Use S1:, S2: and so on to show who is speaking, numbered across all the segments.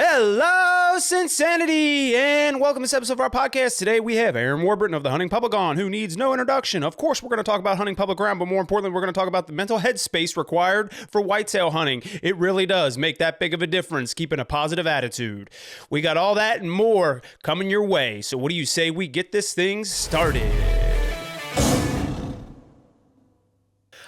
S1: Hello, CinSanity, and welcome to this episode of our podcast. Today we have Aaron Warbritton of the Hunting Public on, who needs no introduction. Of course, we're going to talk about hunting public ground, but more importantly, we're going to talk about the mental headspace required for whitetail hunting. It really does make that big of a difference, keeping a positive attitude. We got all that and more coming your way. So what do you say we get this thing started?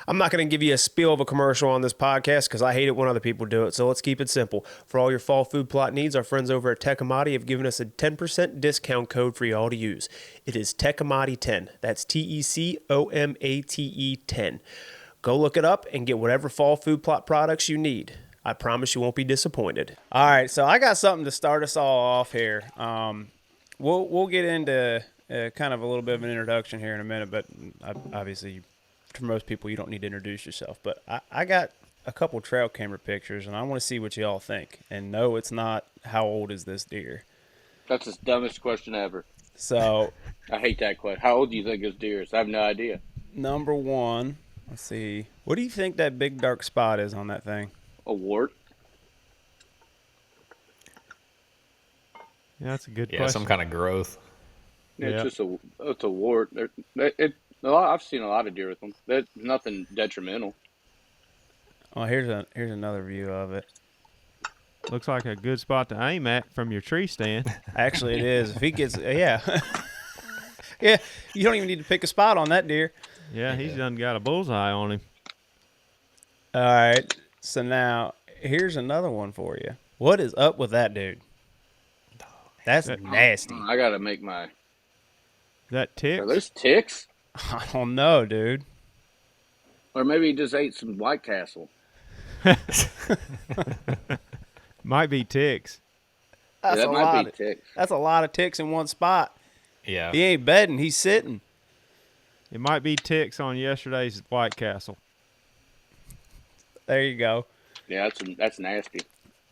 S1: I'm not going to give you a spiel of a commercial on this podcast because I hate it when other people do it, so let's keep it simple. For all your fall food plot needs, our friends over at Techamati have given us a 10% discount code for you all to use. It is Techamati10. That's Tecomate 10. Go look it up and get whatever fall food plot products you need. I promise you won't be disappointed. All right, so I got something to start us all off here. We'll get into kind of a little bit of an introduction here in a minute, but obviously for most people, you don't need to introduce yourself, but I got a couple trail camera pictures, and I want to see what y'all think. And no, it's not, how old is this deer?
S2: That's the dumbest question ever.
S1: So
S2: I hate that question. How old do you think this deer is? I have no idea.
S1: Number one, let's see. What do you think that big dark spot is on that thing?
S2: A wart?
S3: Yeah, that's a good question.
S4: Some kind of growth.
S2: Yeah. It's a wart. I've seen a lot of deer with them. There's nothing detrimental.
S1: Oh, here's another view of it.
S3: Looks like a good spot to aim at from your tree stand.
S1: Actually, it is. If he gets, yeah, yeah, you don't even need to pick a spot on that deer.
S3: Yeah, he's done got a bullseye on him.
S1: All right, so now here's another one for you. What is up with that dude? That's nasty.
S2: I gotta make my.
S3: That tick?
S2: Are those ticks?
S1: I don't know, dude.
S2: Or maybe he just ate some White Castle.
S3: Might be ticks.
S1: That's
S2: that might be ticks.
S1: That's a lot of ticks in one spot.
S4: Yeah.
S1: He ain't bedding, he's sitting.
S3: It might be ticks on yesterday's White Castle.
S1: There you go.
S2: Yeah, that's nasty.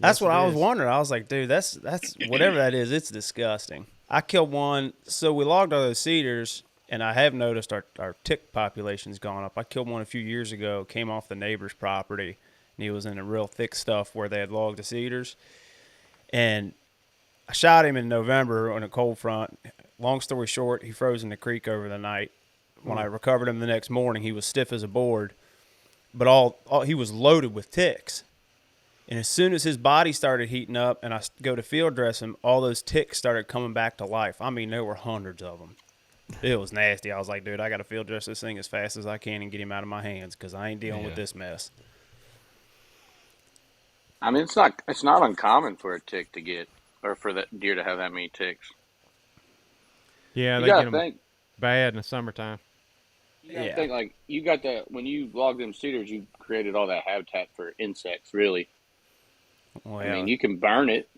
S1: That's what I was wondering. I was like, dude, that's whatever that is, it's disgusting. I killed one, so we logged all those cedars, and I have noticed our tick population's gone up. I killed one a few years ago, came off the neighbor's property, and he was in the real thick stuff where they had logged the cedars. And I shot him in November on a cold front. Long story short, he froze in the creek over the night. When I recovered him the next morning, he was stiff as a board, but he was loaded with ticks. And as soon as his body started heating up and I go to field dress him, all those ticks started coming back to life. I mean, there were hundreds of them. It was nasty. I was like, dude, I got to field dress this thing as fast as I can and get him out of my hands because I ain't dealing with this mess.
S2: I mean, it's not uncommon for a tick to get, or for that deer to have that many ticks.
S3: Yeah,
S2: you
S3: they get them
S2: think,
S3: bad in the summertime.
S2: You gotta think, like, you got that, when you log them cedars, you created all that habitat for insects, really.
S1: Well,
S2: I mean, you can burn it,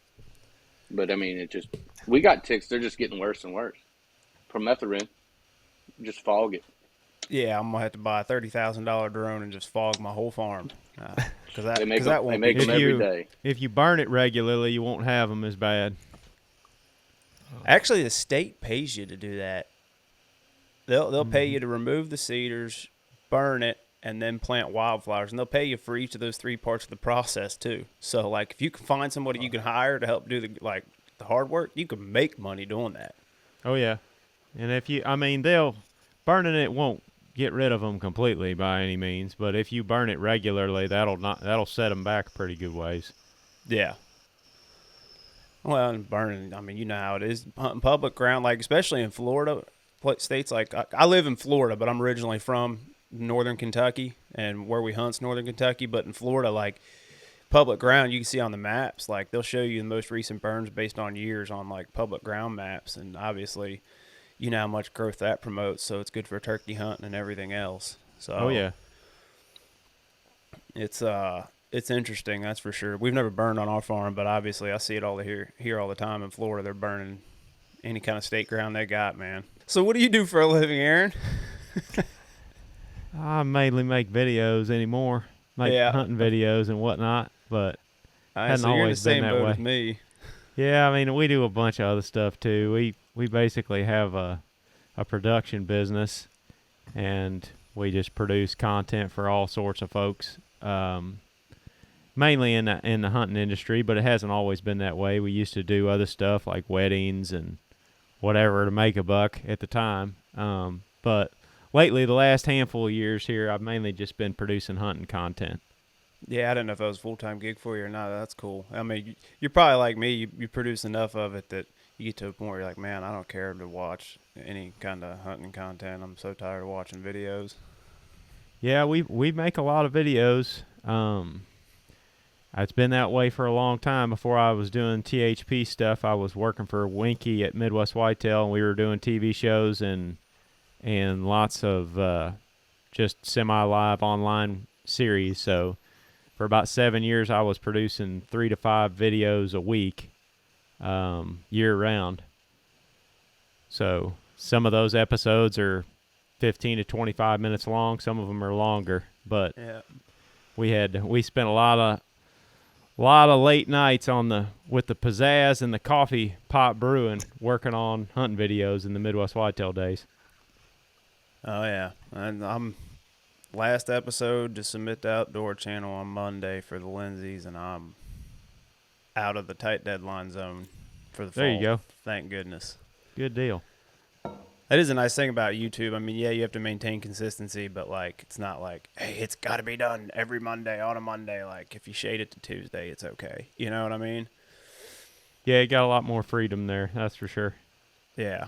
S2: but I mean, we got ticks, they're just getting worse and worse. Permethrin, just fog it.
S1: Yeah, I'm gonna have to buy a $30,000 drone and just fog my whole farm. Because
S2: they make them every day.
S3: If you burn it regularly, you won't have them as bad.
S1: Actually, the state pays you to do that. They'll pay you to remove the cedars, burn it, and then plant wildflowers. And they'll pay you for each of those three parts of the process too. So, like, if you can find somebody you can hire to help do the hard work, you can make money doing that.
S3: Oh yeah, and burning it won't get rid of them completely by any means, but if you burn it regularly, that'll set them back a pretty good ways.
S1: Yeah. Well, and burning, I mean, you know how it is. Hunting public ground, like especially in Florida, states like I live in Florida, but I'm originally from northern Kentucky, and where we hunt's northern Kentucky. But in Florida, like public ground, you can see on the maps, like they'll show you the most recent burns based on years on like public ground maps, and obviously, you know how much growth that promotes. So it's good for turkey hunting and everything else. So
S3: oh yeah,
S1: it's interesting, that's for sure. We've never burned on our farm, but obviously I see it all here all the time in Florida. They're burning any kind of state ground they got, man. So what do you do for a living, Aaron?
S3: I mainly make videos anymore, hunting videos and whatnot, but hasn't always been that way.
S1: With me.
S3: Yeah, I mean, we do a bunch of other stuff too. We basically have a production business, and we just produce content for all sorts of folks. mainly in the hunting industry, but it hasn't always been that way. We used to do other stuff like weddings and whatever to make a buck at the time. But lately, the last handful of years here, I've mainly just been producing hunting content.
S1: Yeah, I didn't know if that was a full-time gig for you or not. That's cool. I mean, you're probably like me. You produce enough of it that you get to a point where you're like, man, I don't care to watch any kind of hunting content. I'm so tired of watching videos.
S3: Yeah, we make a lot of videos. It's been that way for a long time. Before I was doing THP stuff, I was working for Winky at Midwest Whitetail, and we were doing TV shows and lots of just semi-live online series. So for about 7 years, I was producing 3 to 5 videos a week, year-round. So some of those episodes are 15 to 25 minutes long. Some of them are longer, but
S1: Yeah.
S3: we spent a lot of late nights with the pizzazz and the coffee pot brewing, working on hunting videos in the Midwest Whitetail days.
S1: Oh yeah, and I'm last episode to submit the Outdoor Channel on Monday for the Lindsays, and I'm out of the tight deadline zone for the fall.
S3: There you go.
S1: Thank goodness.
S3: Good deal.
S1: That is a nice thing about YouTube. I mean, yeah, you have to maintain consistency, but like, it's not like, hey, it's got to be done every Monday on a Monday. Like, if you shade it to Tuesday, it's okay. You know what I mean?
S3: Yeah, you got a lot more freedom there. That's for sure.
S1: Yeah.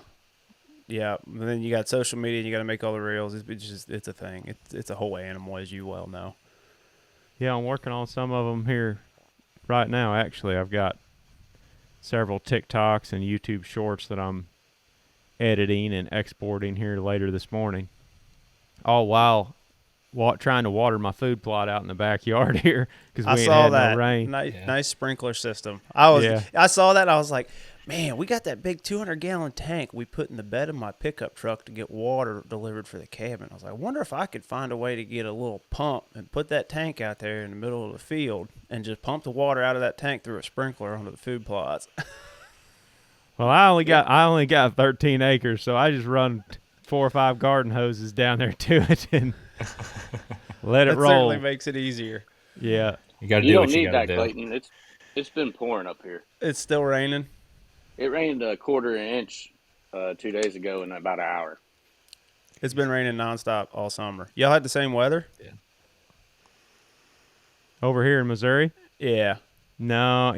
S1: Yeah. And then you got social media, and you got to make all the reels. It's a thing. It's a whole animal, as you well know.
S3: Yeah, I'm working on some of them here right now. Actually, I've got several TikToks and YouTube shorts that I'm editing and exporting here later this morning, all while trying to water my food plot out in the backyard here because we ain't had no rain.
S1: Nice sprinkler system. I saw that and I was like, man, we got that big 200-gallon tank we put in the bed of my pickup truck to get water delivered for the cabin. I was like, I wonder if I could find a way to get a little pump and put that tank out there in the middle of the field and just pump the water out of that tank through a sprinkler onto the food plots.
S3: Well, I only got 13 acres, so I just run 4 or 5 garden hoses down there to it and let it roll. That
S1: certainly makes it easier.
S3: Yeah,
S2: you don't need that, Clayton. It's been pouring up here.
S1: It's still raining.
S2: It rained a quarter inch 2 days ago in about an hour.
S1: It's been raining nonstop all summer. Y'all had the same weather?
S2: Yeah.
S3: Over here in Missouri?
S1: Yeah.
S3: No,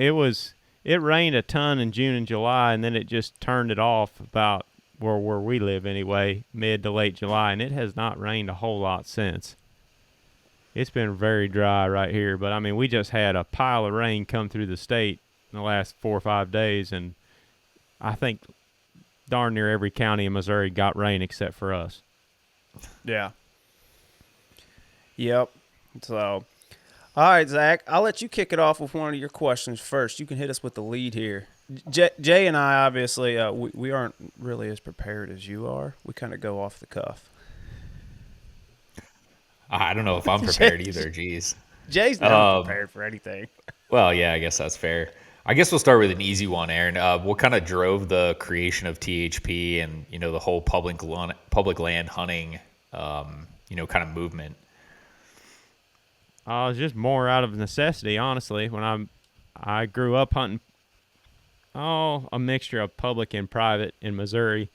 S3: it rained a ton in June and July, and then it just turned it off about where we live anyway, mid to late July, and it has not rained a whole lot since. It's been very dry right here, but I mean, we just had a pile of rain come through the state in the last 4 or 5 days, and I think darn near every county in Missouri got rain except for us.
S1: Yeah. Yep. So, all right, Zach, I'll let you kick it off with one of your questions first. You can hit us with the lead here. Jay and I, obviously, we aren't really as prepared as you are. We kind of go off the cuff.
S4: I don't know if I'm prepared either. Jeez.
S1: Jay's never prepared for anything.
S4: Well, yeah, I guess that's fair. I guess we'll start with an easy one, Aaron. What kind of drove the creation of THP and, the whole public land hunting, kind of movement?
S3: It's just more out of necessity, honestly. When I grew up hunting, a mixture of public and private in Missouri,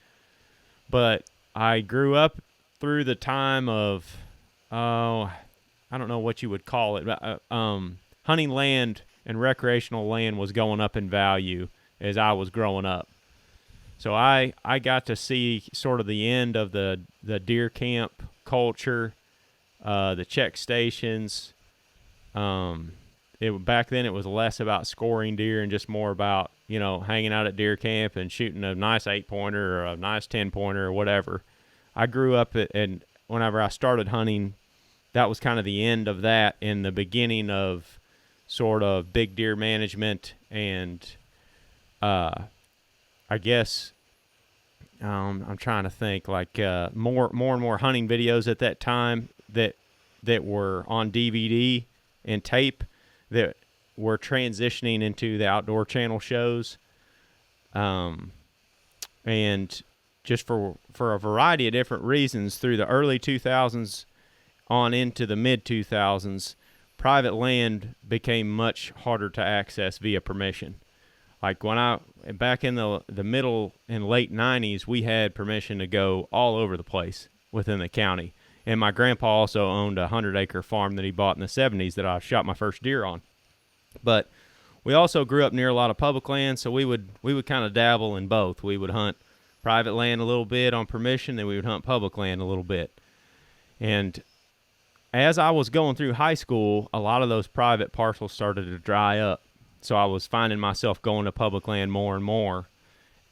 S3: but I grew up through the time of, I don't know what you would call it, but hunting land and recreational land was going up in value as I was growing up. So I got to see sort of the end of the deer camp culture, the check stations. Back then it was less about scoring deer and just more about, hanging out at deer camp and shooting a nice 8-pointer or a nice 10-pointer or whatever. I grew up and whenever I started hunting, that was kind of the end of that and the beginning of sort of big deer management and I guess I'm trying to think like more and more hunting videos at that time that were on DVD and tape that were transitioning into the Outdoor Channel shows, and just for a variety of different reasons through the early 2000s on into the mid 2000s, private land became much harder to access via permission. Like back in the middle and late 90s, we had permission to go all over the place within the county. And my grandpa also owned a 100-acre farm that he bought in the 70s that I shot my first deer on. But we also grew up near a lot of public land, so we would kind of dabble in both. We would hunt private land a little bit on permission, and we would hunt public land a little bit. And as I was going through high school, a lot of those private parcels started to dry up. So I was finding myself going to public land more and more.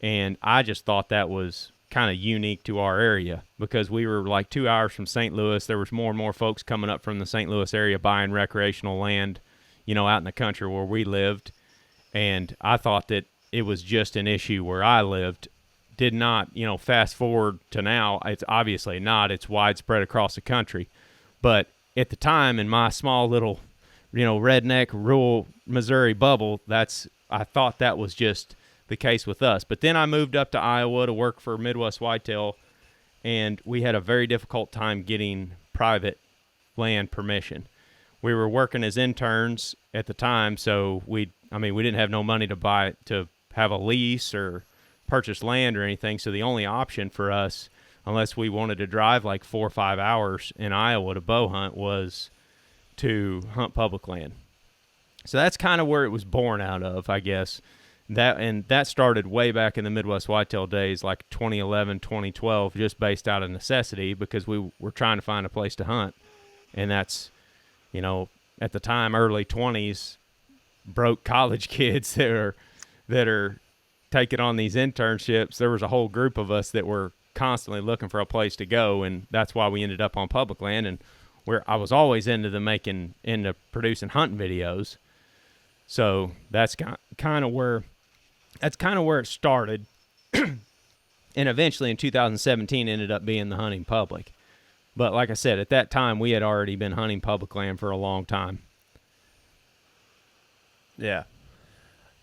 S3: And I just thought that was kind of unique to our area because we were like 2 hours from St. Louis. There was more and more folks coming up from the St. Louis area buying recreational land, out in the country where we lived. And I thought that it was just an issue where I lived. Did not, fast forward to now, it's obviously not. It's widespread across the country. But at the time, in my small little, redneck rural Missouri bubble, I thought that was just the case with us. But then I moved up to Iowa to work for Midwest Whitetail, and we had a very difficult time getting private land permission. We were working as interns at the time, so we didn't have no money to have a lease or purchase land or anything. So the only option for us, unless we wanted to drive like 4 or 5 hours in Iowa to bow hunt, was to hunt public land. So that's kind of where it was born out of, I guess. That started way back in the Midwest Whitetail days, like 2011, 2012, just based out of necessity because we were trying to find a place to hunt. And that's, at the time, early 20s, broke college kids that are taking on these internships. There was a whole group of us that were constantly looking for a place to go, and that's why we ended up on public land. And where I was always into producing hunting videos. So that's kind of where it started. And eventually in 2017 ended up being the hunting public. But like I said, at that time we had already been hunting public land for a long time.
S1: Yeah.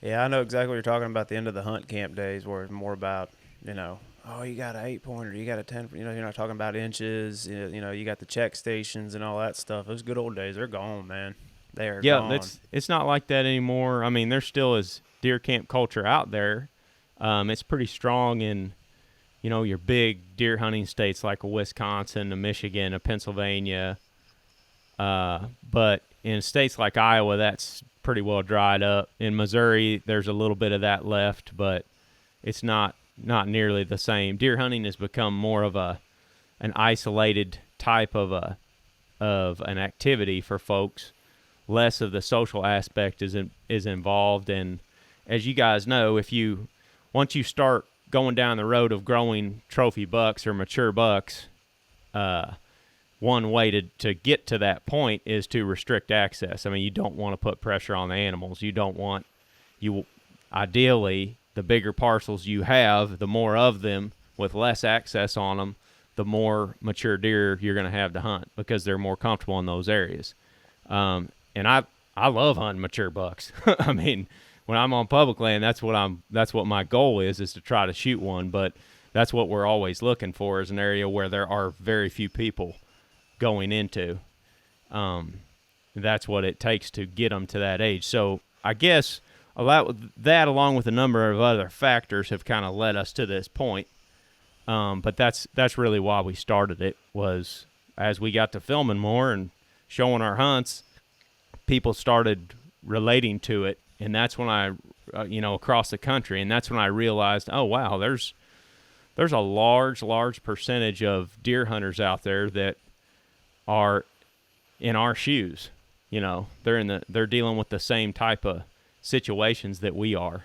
S1: Yeah, I know exactly what you're talking about, the end of the hunt camp days where it's more about, oh, you got an 8-pointer, you got a 10, you're not talking about inches, you got the check stations and all that stuff. Those good old days, they're gone, man. They are gone.
S3: Yeah, it's not like that anymore. I mean, there still is deer camp culture out there. It's pretty strong in, your big deer hunting states like Wisconsin, Michigan, Pennsylvania. But in states like Iowa, that's pretty well dried up. In Missouri, there's a little bit of that left, but it's not nearly the same. Deer hunting has become more of an isolated type of an activity for folks. Less of the social aspect is involved, and as you guys know, once you start going down the road of growing trophy bucks or mature bucks, one way to get to that point is to restrict access. I mean, you don't want to put pressure on the animals. Ideally, the bigger parcels you have, the more of them with less access on them, the more mature deer you're going to have to hunt because they're more comfortable in those areas. And I love hunting mature bucks. I mean, when I'm on public land, that's what my goal is to try to shoot one. But that's what we're always looking for, is an area where there are very few people going into. That's what it takes to get them to that age. So I guess a lot of that, along with a number of other factors, have kind of led us to this point. But that's really why we started it, was as we got to filming more and showing our hunts, people started relating to it. And that's when I, across the country, and that's when I realized, oh, wow, there's a large percentage of deer hunters out there that are in our shoes. They're dealing with the same type of situations that we are.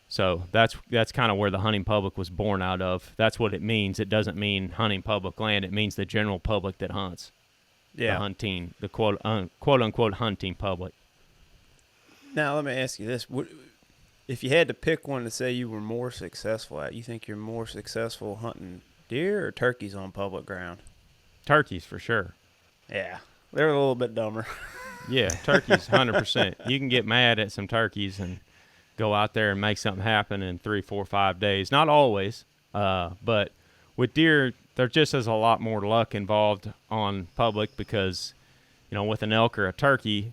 S3: So that's kind of where the hunting public was born out of. That's what it means. It doesn't mean hunting public land. It means the general public that hunts.
S1: Yeah.
S3: The quote unquote hunting public.
S1: Now, let me ask you this. If you had to pick one to say you were more successful at, you think you're more successful hunting deer or turkeys on public ground?
S3: Turkeys, for sure.
S1: Yeah. They're a little bit dumber.
S3: Yeah, turkeys, 100%. You can get mad at some turkeys and go out there and make something happen in 3, 4, 5 days. Not always, but with deer, there just is a lot more luck involved on public because with an elk or a turkey,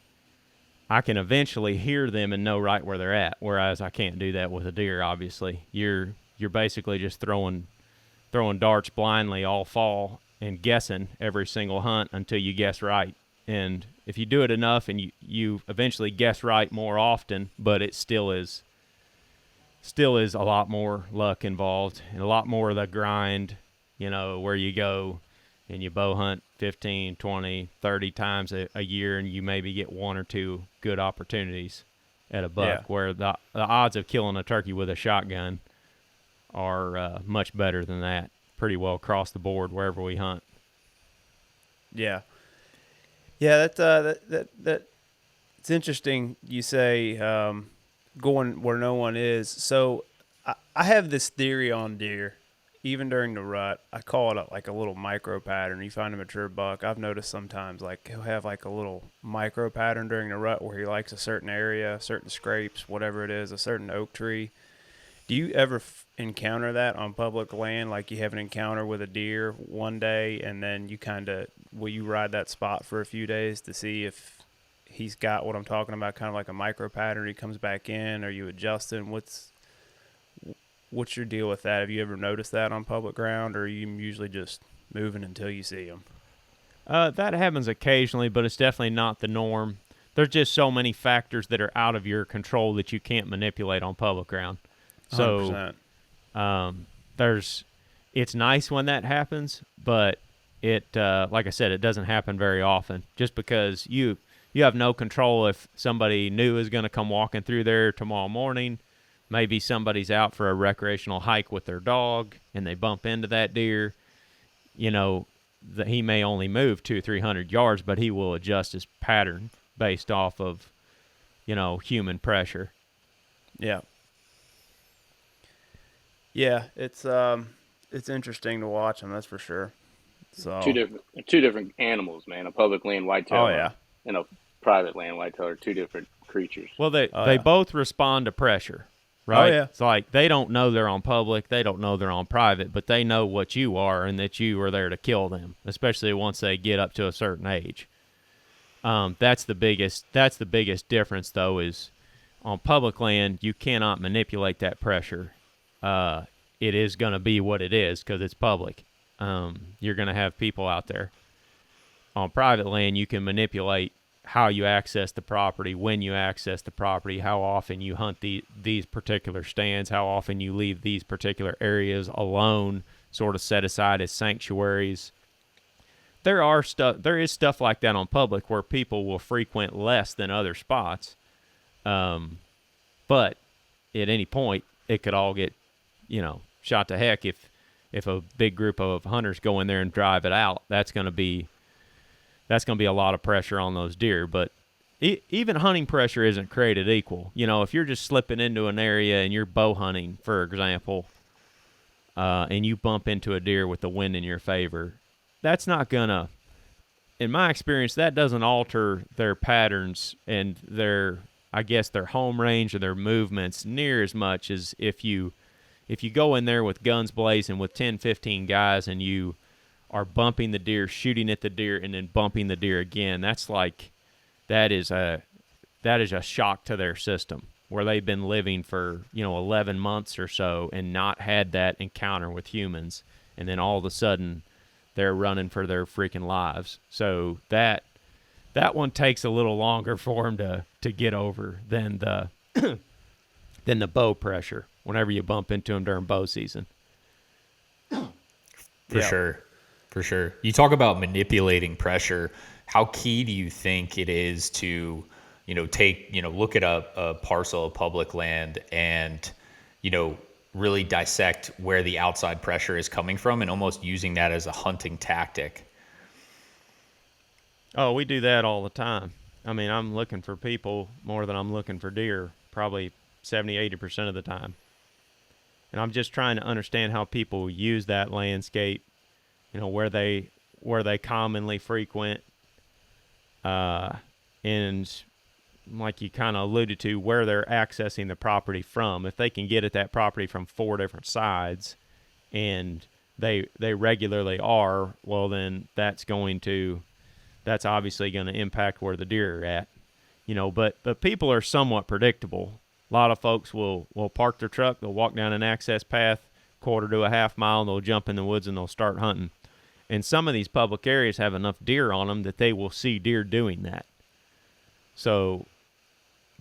S3: I can eventually hear them and know right where they're at, whereas I can't do that with a deer, obviously. You're basically just throwing darts blindly all fall and guessing every single hunt until you guess right. And if you do it enough and you eventually guess right more often, but it still is a lot more luck involved and a lot more of the grind, where you go and you bow hunt 15, 20, 30 times a year and you maybe get one or two good opportunities at a buck, where the odds of killing a turkey with a shotgun are much better than that, pretty well across the board wherever we hunt.
S1: Yeah. Yeah, that it's interesting you say going where no one is. So I have this theory on deer, even during the rut. I call it like a little micro pattern. You find a mature buck, I've noticed sometimes like he'll have like a little micro pattern during the rut where he likes a certain area, certain scrapes, whatever it is, a certain oak tree. Do you ever encounter that on public land? Like you have an encounter with a deer one day and then will you ride that spot for a few days to see if he's got what I'm talking about, kind of like a micro pattern? He comes back in. Are you adjusting? What's your deal with that? Have you ever noticed that on public ground, or are you usually just moving until you see him?
S3: That happens occasionally, but it's definitely not the norm. There's just so many factors that are out of your control that you can't manipulate on public ground. So
S1: 100%.
S3: It's nice when that happens, but it like I said, it doesn't happen very often, just because you have no control if somebody new is going to come walking through there tomorrow morning. Maybe somebody's out for a recreational hike with their dog and they bump into that deer. That he may only move 200 or 300 yards, but he will adjust his pattern based off of human pressure.
S1: Yeah. Yeah, it's interesting to watch them, that's for sure. So
S2: two different animals, man. A public land whitetail,
S1: oh yeah,
S2: and a private land whitetail are two different creatures.
S3: Well, they both respond to pressure, right?
S1: Oh yeah.
S3: It's like they don't know they're on public, they don't know they're on private, but they know what you are and that you are there to kill them, especially once they get up to a certain age. That's the biggest difference, though, is on public land you cannot manipulate that pressure. It is going to be what it is because it's public. You're going to have people out there. On private land, you can manipulate how you access the property, when you access the property, how often you hunt these particular stands, how often you leave these particular areas alone, sort of set aside as sanctuaries. There is stuff like that on public where people will frequent less than other spots. But at any point, it could all get shot to heck if a big group of hunters go in there and drive it out. That's going to be a lot of pressure on those deer. But even hunting pressure isn't created equal. If you're just slipping into an area and you're bow hunting, for example, and you bump into a deer with the wind in your favor, that's not gonna, in my experience, that doesn't alter their patterns and their home range or their movements near as much as if you go in there with guns blazing with 10, 15 guys and you are bumping the deer, shooting at the deer, and then bumping the deer again. That is a shock to their system, where they've been living for 11 months or so and not had that encounter with humans, and then all of a sudden they're running for their freaking lives. So that one takes a little longer for them to get over than the bow pressure whenever you bump into them during bow season.
S4: For sure. You talk about manipulating pressure. How key do you think it is to, look at a parcel of public land and, really dissect where the outside pressure is coming from and almost using that as a hunting tactic?
S3: Oh, we do that all the time. I mean, I'm looking for people more than I'm looking for deer, probably 70, 80% of the time. And I'm just trying to understand how people use that landscape, where they commonly frequent, and like you kind of alluded to, where they're accessing the property from. If they can get at that property from 4 different sides, and they regularly are, well, then that's going to that's obviously going to impact where the deer are at. But people are somewhat predictable. A lot of folks will park their truck, they'll walk down an access path, quarter to a half mile, and they'll jump in the woods and they'll start hunting. And some of these public areas have enough deer on them that they will see deer doing that. So,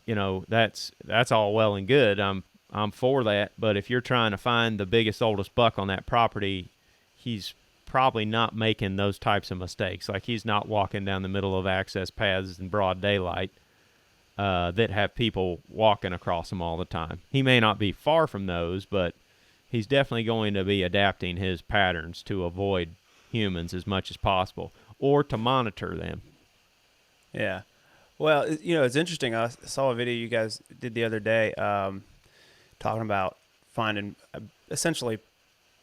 S3: that's all well and good. I'm for that. But if you're trying to find the biggest, oldest buck on that property, he's probably not making those types of mistakes. Like, he's not walking down the middle of access paths in broad daylight that have people walking across them all the time. He may not be far from those, but he's definitely going to be adapting his patterns to avoid humans as much as possible, or to monitor them.
S1: Yeah. Well, it's interesting. I saw a video you guys did the other day talking about finding essentially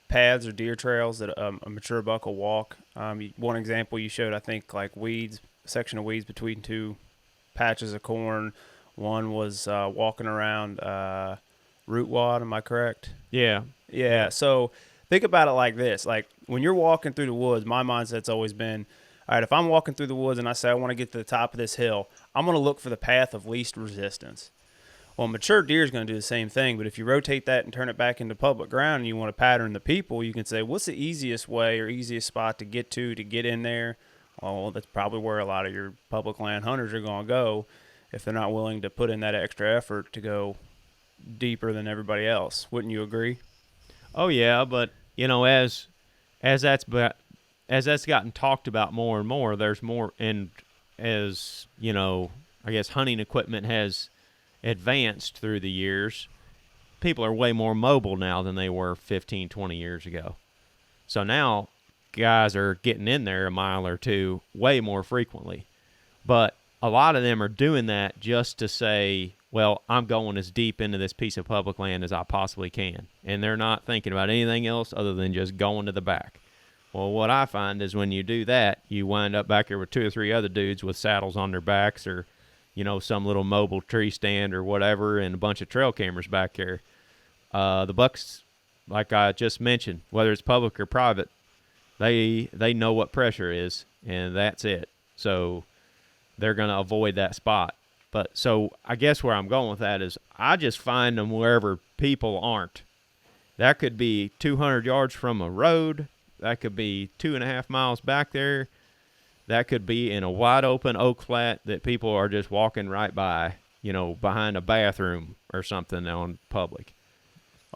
S1: paths or deer trails that a mature buck will walk. One example you showed, I think, like weeds, a section of weeds between two patches of corn. One was walking around root wad. Am I correct?
S3: Yeah.
S1: Yeah. So think about it like this. Like, when you're walking through the woods, my mindset's always been, all right, if I'm walking through the woods and I say I want to get to the top of this hill, I'm going to look for the path of least resistance. Well, mature deer is going to do the same thing, but if you rotate that and turn it back into public ground and you want to pattern the people, you can say, what's the easiest way or easiest spot to get in there? Well, that's probably where a lot of your public land hunters are going to go if they're not willing to put in that extra effort to go deeper than everybody else. Wouldn't you agree?
S3: Oh yeah, but as that's gotten talked about more and more, there's more, and as I guess hunting equipment has advanced through the years, people are way more mobile now than they were 15, 20 years ago. So now guys are getting in there a mile or two way more frequently. But a lot of them are doing that just to say, well, I'm going as deep into this piece of public land as I possibly can. And they're not thinking about anything else other than just going to the back. Well, what I find is when you do that, you wind up back here with 2 or 3 other dudes with saddles on their backs, or, some little mobile tree stand or whatever, and a bunch of trail cameras back there. The bucks, like I just mentioned, whether it's public or private, they know what pressure is, and that's it. So they're going to avoid that spot. But so I guess where I'm going with that is I just find them wherever people aren't. That could be 200 yards from a road. That could be 2.5 miles back there. That could be in a wide open oak flat that people are just walking right by, behind a bathroom or something on public.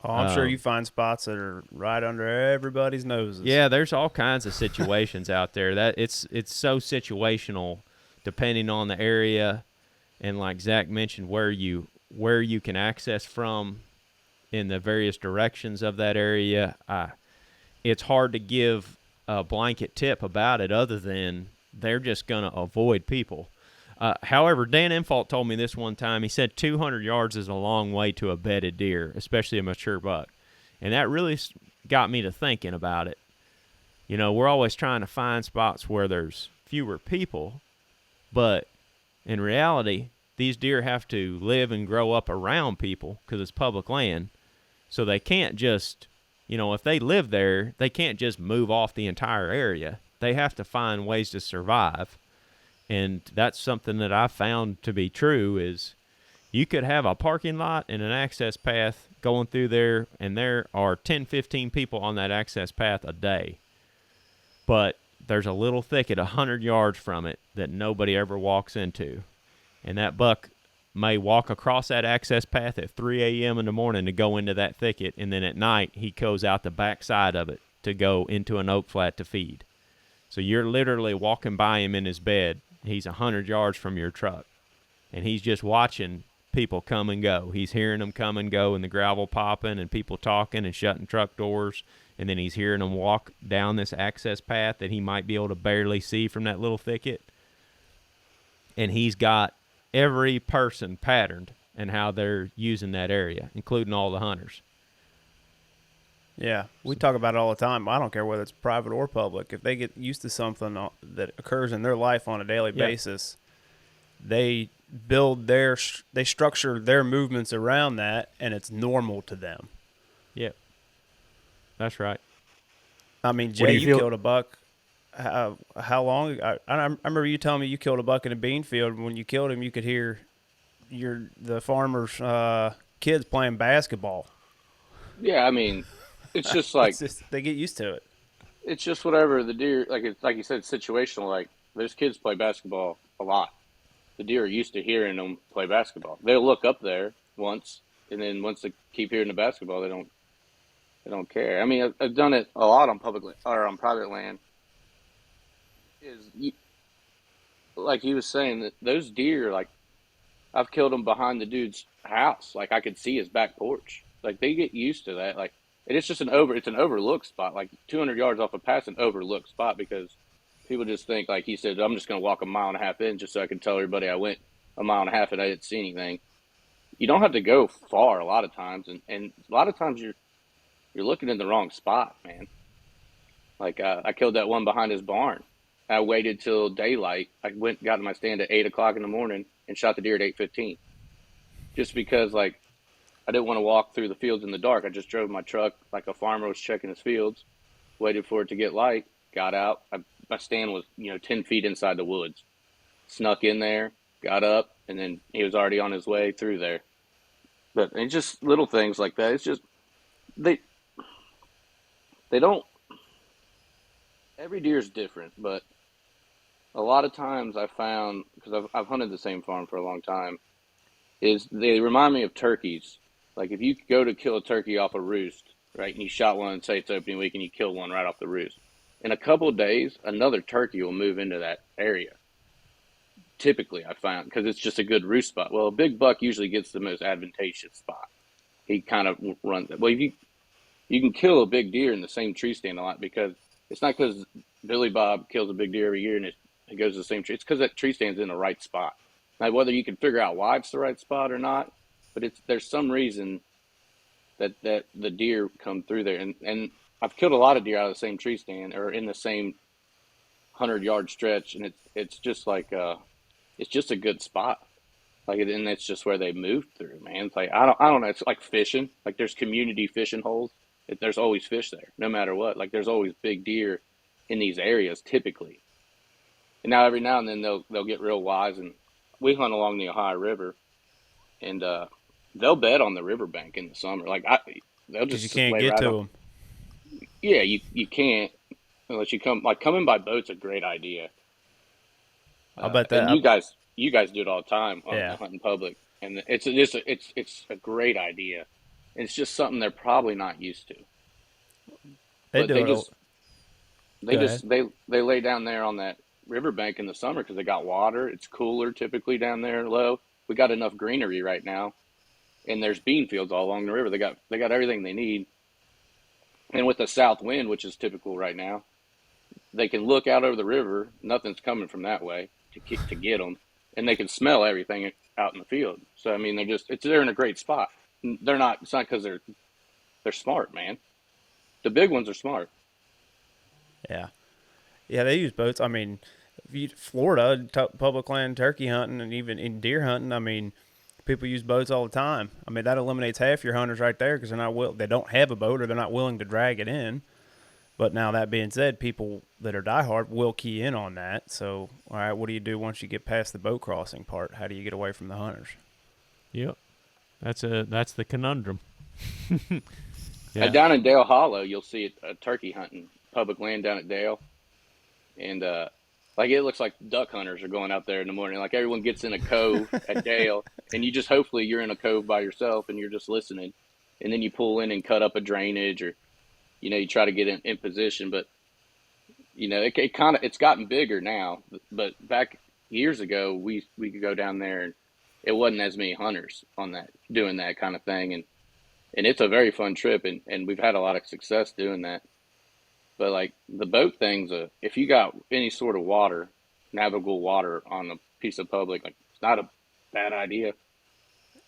S1: Oh, I'm sure you find spots that are right under everybody's noses.
S3: Yeah, there's all kinds of situations out there. That it's so situational, depending on the area, and like Zach mentioned, where you can access from in the various directions of that area. It's hard to give a blanket tip about it other than they're just going to avoid people. However, Dan Infalt told me this one time. He said 200 yards is a long way to a bedded deer, especially a mature buck. And that really got me to thinking about it. We're always trying to find spots where there's fewer people, but in reality, these deer have to live and grow up around people because it's public land. So they can't just, if they live there, they can't just move off the entire area. They have to find ways to survive. And that's something that I found to be true is you could have a parking lot and an access path going through there, and there are 10, 15 people on that access path a day. But there's a little thicket 100 yards from it that nobody ever walks into. And that buck may walk across that access path at 3 a.m. in the morning to go into that thicket, and then at night he goes out the back side of it to go into an oak flat to feed. So you're literally walking by him in his bed. He's 100 yards from your truck, and he's just watching people come and go. He's hearing them come and go, and the gravel popping and people talking and shutting truck doors, and then he's hearing them walk down this access path that he might be able to barely see from that little thicket. And he's got every person patterned and how they're using that area, including all the hunters.
S1: Yeah, we talk about it all the time. I don't care whether it's private or public. If they get used to something that occurs in their life on a daily basis, they structure their movements around that, and it's normal to them.
S3: Yep, that's right.
S1: I mean, Jay, you killed a buck. how long? I remember you telling me you killed a buck in a bean field. And when you killed him, you could hear the farmer's kids playing basketball.
S2: Yeah, I mean, it's just like
S1: They get used to it.
S2: it's just whatever the deer like. It's like you said, situational. Like those kids play basketball a lot. The deer are used to hearing them play basketball. They'll look up there once, and then once they keep hearing the basketball, they don't care. I mean, I've done it a lot on public or on private land. Like he was saying that those deer, like I've killed them behind the dude's house. Like I could see his back porch. Like they get used to that. Like and it's an overlooked spot. Like 200 yards off a pass, an overlooked spot because people just think like he said, I'm just going to walk a mile and a half in just so I can tell everybody I went a mile and a half and I didn't see anything. You don't have to go far a lot of times, and a lot of times you're looking in the wrong spot, man. Like I killed that one behind his barn. I waited till daylight. I got to my stand at 8 o'clock in the morning and shot the deer at 8:15, just because like I didn't want to walk through the fields in the dark. I just drove my truck like a farmer was checking his fields, waited for it to get light, got out. My stand was 10 feet inside the woods. Snuck in there, got up, and then he was already on his way through there. But it's just little things like that. It's just they don't. Every deer is different, but a lot of times I found, because I've hunted the same farm for a long time, is they remind me of turkeys. Like if you go to kill a turkey off a roost, right, and you shot one, say it's opening week, and you kill one right off the roost, in a couple of days, another turkey will move into that area. Typically, I found, because it's just a good roost spot. Well, a big buck usually gets the most advantageous spot. He kind of runs it. Well, you can kill a big deer in the same tree stand a lot because it's not because Billy Bob kills a big deer every year and it goes to the same tree. It's because that tree stand's in the right spot. Now, whether you can figure out why it's the right spot or not, but there's some reason that the deer come through there. And I've killed a lot of deer out of the same tree stand or in the same 100-yard stretch, and it's just like it's just a good spot. Like, and that's just where they moved through, man. It's like I don't know. It's like fishing. Like there's community fishing holes. There's always fish there, no matter what. Like there's always big deer in these areas typically. And now every now and then they'll get real wise, and we hunt along the Ohio River, and they'll bed on the riverbank in the summer. Like they'll just
S1: you can't
S2: lay
S1: get
S2: right
S1: to
S2: on.
S1: them.
S2: Yeah, you can't unless you come. Like coming by boat's a great idea.
S1: I'll bet that.
S2: And you guys do it all the time on
S1: Yeah.
S2: hunting public, and it's a great idea. It's just something they're probably not used to.
S1: They
S2: But
S1: do
S2: they
S1: it.
S2: just they
S1: Go
S2: just they lay down there on that riverbank in the summer because they got water. It's cooler typically down there low. We got enough greenery right now, and there's bean fields all along the river. They got everything they need. And with the south wind, which is typical right now, they can look out over the river. Nothing's coming from that way to get them, and they can smell everything out in the field. So I mean, they're in a great spot. They're not. It's not because they're smart, man. The big ones are smart.
S1: Yeah. Yeah, they use boats. I mean, Florida, public land turkey hunting and even in deer hunting, I mean, people use boats all the time. I mean, that eliminates half your hunters right there because they don't have a boat or they're not willing to drag it in. But now that being said, people that are diehard will key in on that. So, all right, what do you do once you get past the boat crossing part? How do you get away from the hunters?
S3: Yep. That's the conundrum. Yeah.
S2: Down in Dale Hollow, you'll see a turkey hunting public land down at Dale, and like it looks like duck hunters are going out there in the morning. Like everyone gets in a cove at Dale, and hopefully you're in a cove by yourself and you're just listening, and then you pull in and cut up a drainage or you try to get in position. But it's gotten bigger now. But back years ago, we could go down there and it wasn't as many hunters on that doing that kind of thing, and it's a very fun trip, and we've had a lot of success doing that. But like the boat things, if you got any sort of water, navigable water on a piece of public, like it's not a bad idea.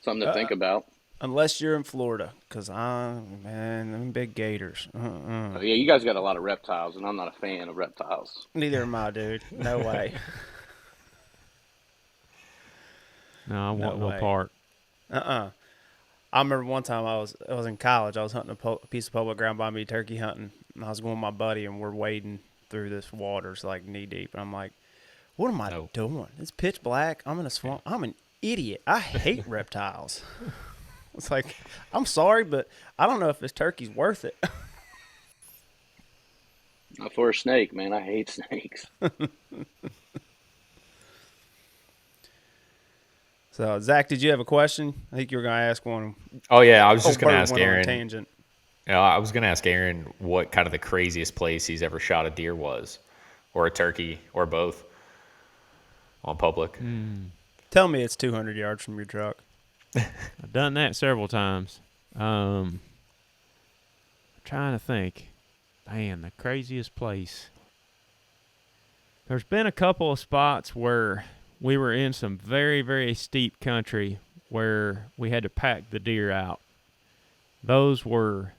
S2: Something to think about.
S1: Unless you're in Florida, because them big gators.
S2: Oh, yeah, you guys got a lot of reptiles, and I'm not a fan of reptiles.
S1: Neither am I, dude. No way.
S3: No, I want
S1: No
S3: no
S1: way.
S3: part.
S1: I remember one time I was in college. I was hunting a piece of public ground by me, turkey hunting. And I was going with my buddy, and we're wading through this water's like knee deep. And I'm like, what am I
S4: No.
S1: doing? It's pitch black. I'm in a swamp. I'm an idiot. I hate reptiles. It's like, I'm sorry, but I don't know if this turkey's worth it.
S2: Not for a snake, man. I hate snakes.
S1: So, Zach, did you have a question? I think you were going to ask one.
S4: Oh yeah, I was just
S1: Oh,
S4: gonna
S1: Bert
S4: ask
S1: went on a
S4: Aaron.
S1: tangent.
S4: I was gonna ask Aaron what kind of the craziest place he's ever shot a deer was, or a turkey, or both, on public.
S1: Tell me it's 200 yards from your truck.
S3: I've done that several times. Trying to think. Man, the craziest place. There's been a couple of spots where we were in some very, very steep country where we had to pack the deer out. Those were,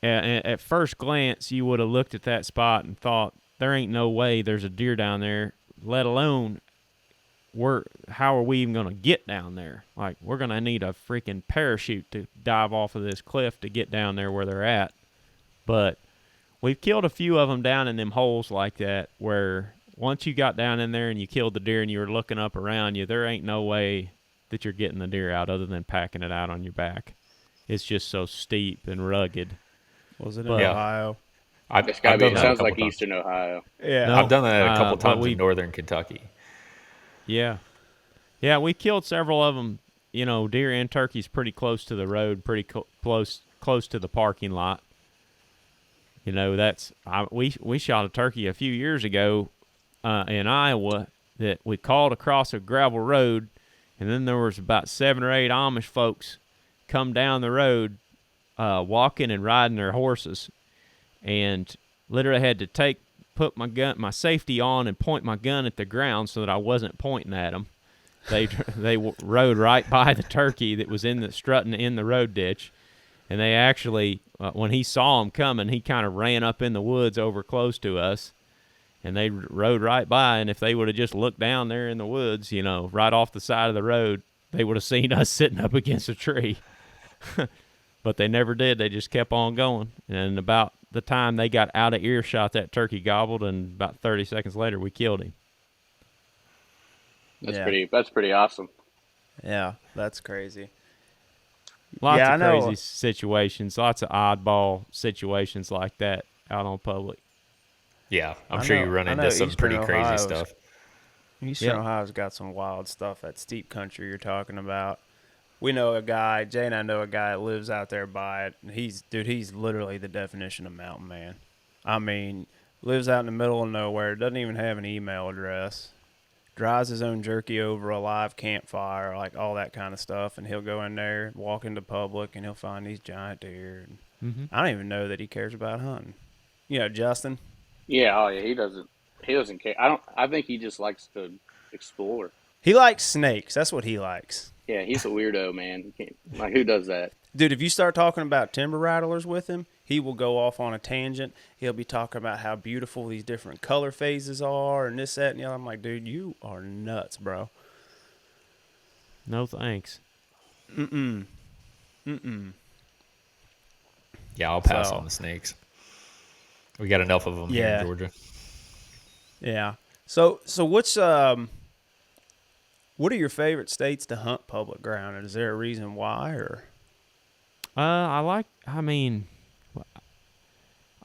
S3: at first glance, you would have looked at that spot and thought, there ain't no way there's a deer down there, let alone how are we even going to get down there? Like, we're going to need a freaking parachute to dive off of this cliff to get down there where they're at. But we've killed a few of them down in them holes like that where once you got down in there and you killed the deer and you were looking up around you, there ain't no way that you're getting the deer out other than packing it out on your back. It's just so steep and rugged.
S1: Was it in
S3: But-
S1: Ohio?
S2: It's gotta be.
S4: done
S2: It
S4: that a
S2: sounds
S4: couple
S2: like
S4: times.
S2: Eastern Ohio.
S1: Yeah.
S3: No.
S4: I've done that a couple
S3: but
S4: times
S3: we-
S4: in northern Kentucky.
S3: Yeah. Yeah, we killed several of them, deer and turkeys pretty close to the road, pretty close to the parking lot. We shot a turkey a few years ago in Iowa that we called across a gravel road, and then there was about 7 or 8 Amish folks come down the road walking and riding their horses, and literally had to put my safety on and point my gun at the ground so that I wasn't pointing at them. They rode right by the turkey that was strutting in the road ditch, and they actually, when he saw them coming, he kind of ran up in the woods over close to us, and they rode right by. And if they would have just looked down there in the woods, right off the side of the road, they would have seen us sitting up against a tree. But they never did. They just kept on going. And about the time they got out of earshot, that turkey gobbled, and about 30 seconds later, we killed him.
S2: That's pretty awesome.
S1: Yeah, that's crazy.
S3: Lots
S1: Yeah,
S3: of
S1: I know.
S3: crazy situations, lots of oddball situations like that out on public.
S4: Yeah, I'm
S1: I
S4: sure
S1: know-
S4: you run
S1: I
S4: into
S1: know
S4: some pretty
S1: Eastern
S4: crazy
S1: Ohio's-
S4: stuff.
S1: Eastern
S3: Yep.
S1: Ohio's got some wild stuff, that steep country you're talking about. We know a guy, Jay and I know a guy that lives out there by it. And he's literally the definition of mountain man. I mean, lives out in the middle of nowhere, doesn't even have an email address, dries his own jerky over a live campfire, like all that kind of stuff. And he'll go in there, walk into public, and he'll find these giant deer. And I don't even know that he cares about hunting. Justin?
S2: Yeah. Oh yeah. He doesn't care. I think he just likes to explore.
S1: He likes snakes. That's what he likes.
S2: Yeah. He's a weirdo, man. He can't, who does that?
S1: Dude, if you start talking about timber rattlers with him, he will go off on a tangent. He'll be talking about how beautiful these different color phases are and this, that, and the other. I'm like, dude, you are nuts, bro.
S3: No thanks.
S1: Mm-mm.
S4: Yeah, I'll pass
S1: So-
S4: on the snakes. We got enough of them here
S1: Yeah.
S4: in Georgia.
S1: Yeah. So what's what are your favorite states to hunt public ground? And is there a reason why, or?
S3: I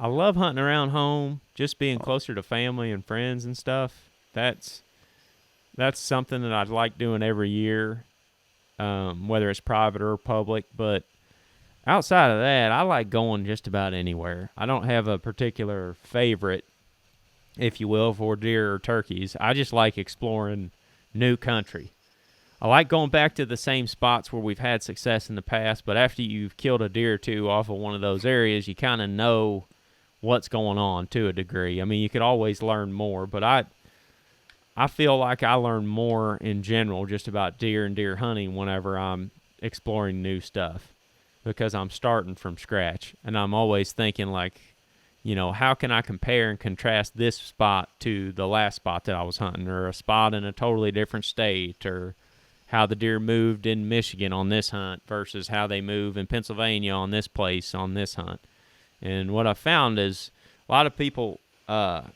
S3: love hunting around home, just being closer to family and friends and stuff. That's something that I'd like doing every year, whether it's private or public. But outside of that, I like going just about anywhere. I don't have a particular favorite, if you will, for deer or turkeys. I just like exploring new country. I like going back to the same spots where we've had success in the past, but after you've killed a deer or two off of one of those areas, you kind of know what's going on to a degree. I mean, you could always learn more, but I feel like I learn more in general just about deer and deer hunting whenever I'm exploring new stuff, because I'm starting from scratch, and I'm always thinking like, how can I compare and contrast this spot to the last spot that I was hunting, or a spot in a totally different state, or how the deer moved in Michigan on this hunt versus how they move in Pennsylvania on this place on this hunt. And what I found is a lot of people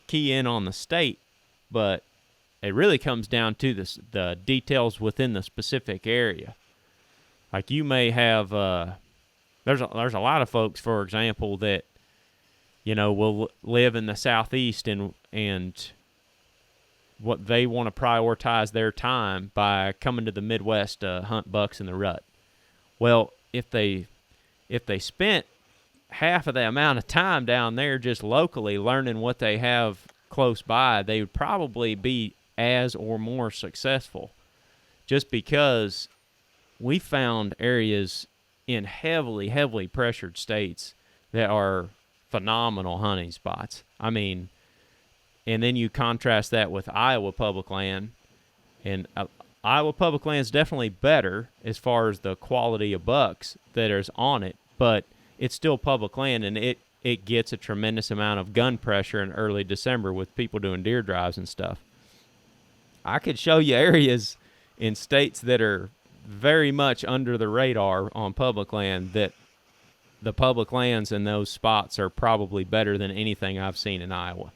S3: key in on the state, but it really comes down to the details within the specific area. Like you may have, there's a lot of folks, for example, that will live in the southeast and what they want to prioritize their time by coming to the Midwest to hunt bucks in the rut. Well, if they spent half of the amount of time down there just locally learning what they have close by, they would probably be as or more successful, just because we found areas in heavily pressured states that are phenomenal hunting spots. I mean, and then you contrast that with Iowa public land, and Iowa public land is definitely better as far as the quality of bucks that is on it, but it's still public land, and it gets a tremendous amount of gun pressure in early December with people doing deer drives and stuff. I could show you areas in states that are very much under the radar on public land that the public lands in those spots are probably better than anything I've seen in Iowa.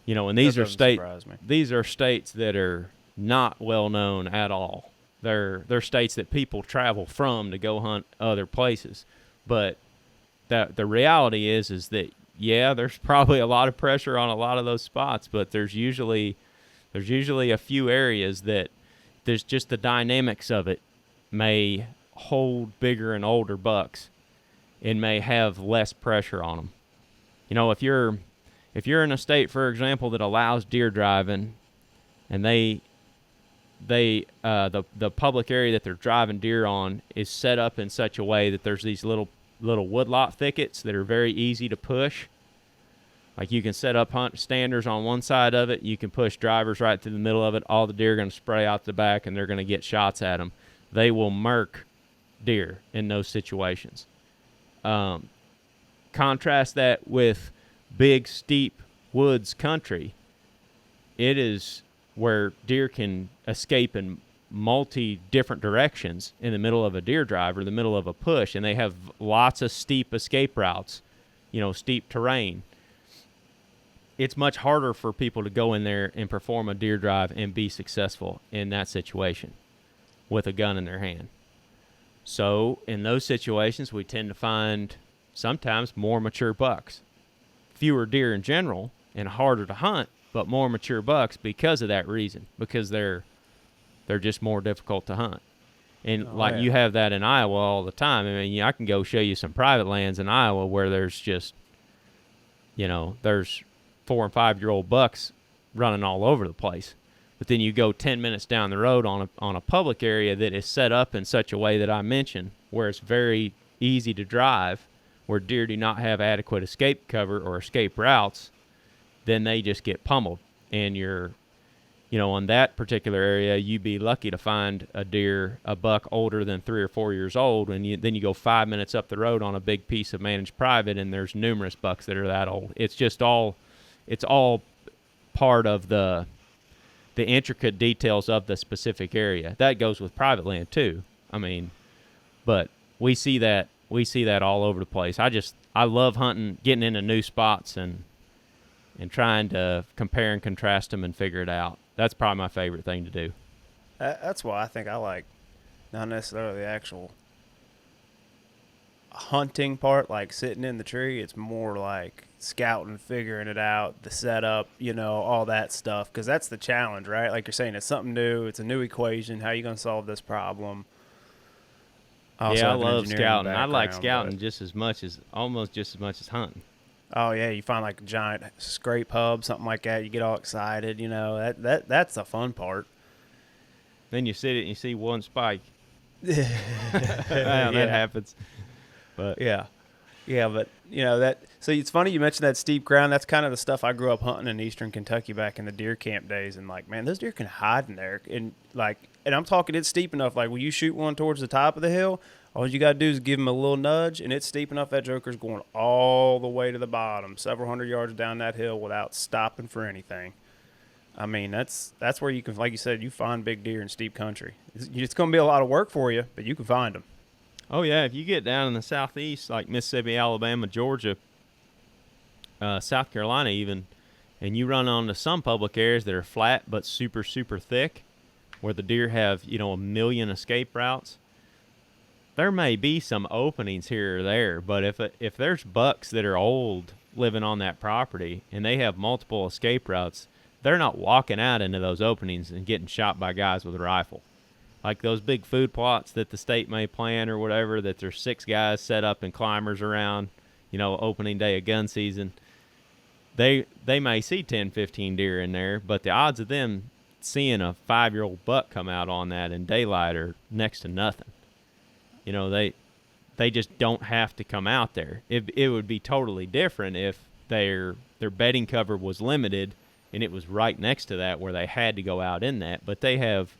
S3: And these are states that are not well known at all. They're states that people travel from to go hunt other places. But the reality is that there's probably a lot of pressure on a lot of those spots, but there's usually a few areas that there's just the dynamics of it may hold bigger and older bucks and may have less pressure on them. If you're in a state, for example, that allows deer driving, and the public area that they're driving deer on is set up in such a way that there's these little woodlot thickets that are very easy to push. Like you can set up hunt standers on one side of it, you can push drivers right through the middle of it, all the deer are going to spray out the back and they're going to get shots at them. They will murk deer in those situations. Contrast that with big, steep woods country. It is where deer can escape in different directions in the middle of a deer drive or the middle of a push, and they have lots of steep escape routes, steep terrain. It's much harder for people to go in there and perform a deer drive and be successful in that situation with a gun in their hand. So in those situations, we tend to find sometimes more mature bucks. Fewer deer in general and harder to hunt, but more mature bucks because of that reason, because they're just more difficult to hunt. And you have that in Iowa all the time. I mean, I can go show you some private lands in Iowa where there's just, there's 4 and 5 year old bucks running all over the place. But then you go 10 minutes down the road on a public area that is set up in such a way that I mentioned, where it's very easy to drive, where deer do not have adequate escape cover or escape routes, then they just get pummeled. And on that particular area, you'd be lucky to find a buck older than 3 or 4 years old, and then you go 5 minutes up the road on a big piece of managed private, and there's numerous bucks that are that old. It's all part of the intricate details of the specific area. That goes with private land too. I mean, but we see that all over the place. I love hunting, getting into new spots and trying to compare and contrast them and figure it out. That's probably my favorite thing to do.
S1: That's why I think I like not necessarily the actual hunting part, like sitting in the tree. It's more like scouting, figuring it out, the setup, all that stuff, because that's the challenge, right? Like you're saying, it's something new. It's a new equation. How are you going to solve this problem?
S3: I love scouting. I like scouting almost just as much as hunting.
S1: Oh yeah, you find like a giant scrape hub, something like that. You get all excited, that's the fun part.
S3: Then you sit it and you see one spike. That happens. But
S1: yeah, but that. So it's funny you mentioned that steep ground. That's kind of the stuff I grew up hunting in eastern Kentucky back in the deer camp days. And like, man, those deer can hide in there. And I'm talking, it's steep enough. Like when you shoot one towards the top of the hill, all you got to do is give them a little nudge, and it's steep enough that joker's going all the way to the bottom, several hundred yards down that hill without stopping for anything. I mean, that's where you can, like you said, you find big deer in steep country. It's going to be a lot of work for you, but you can find them.
S3: Oh, yeah. If you get down in the southeast, like Mississippi, Alabama, Georgia, South Carolina even, and you run onto some public areas that are flat but super, super thick, where the deer have, a million escape routes, there may be some openings here or there, but if there's bucks that are old living on that property and they have multiple escape routes, they're not walking out into those openings and getting shot by guys with a rifle. Like those big food plots that the state may plan or whatever, that there's 6 guys set up and climbers around, opening day of gun season. They may see 10, 15 deer in there, but the odds of them seeing a 5-year-old buck come out on that in daylight are next to nothing. They just don't have to come out there. It would be totally different if their bedding cover was limited and it was right next to that where they had to go out in that. But they have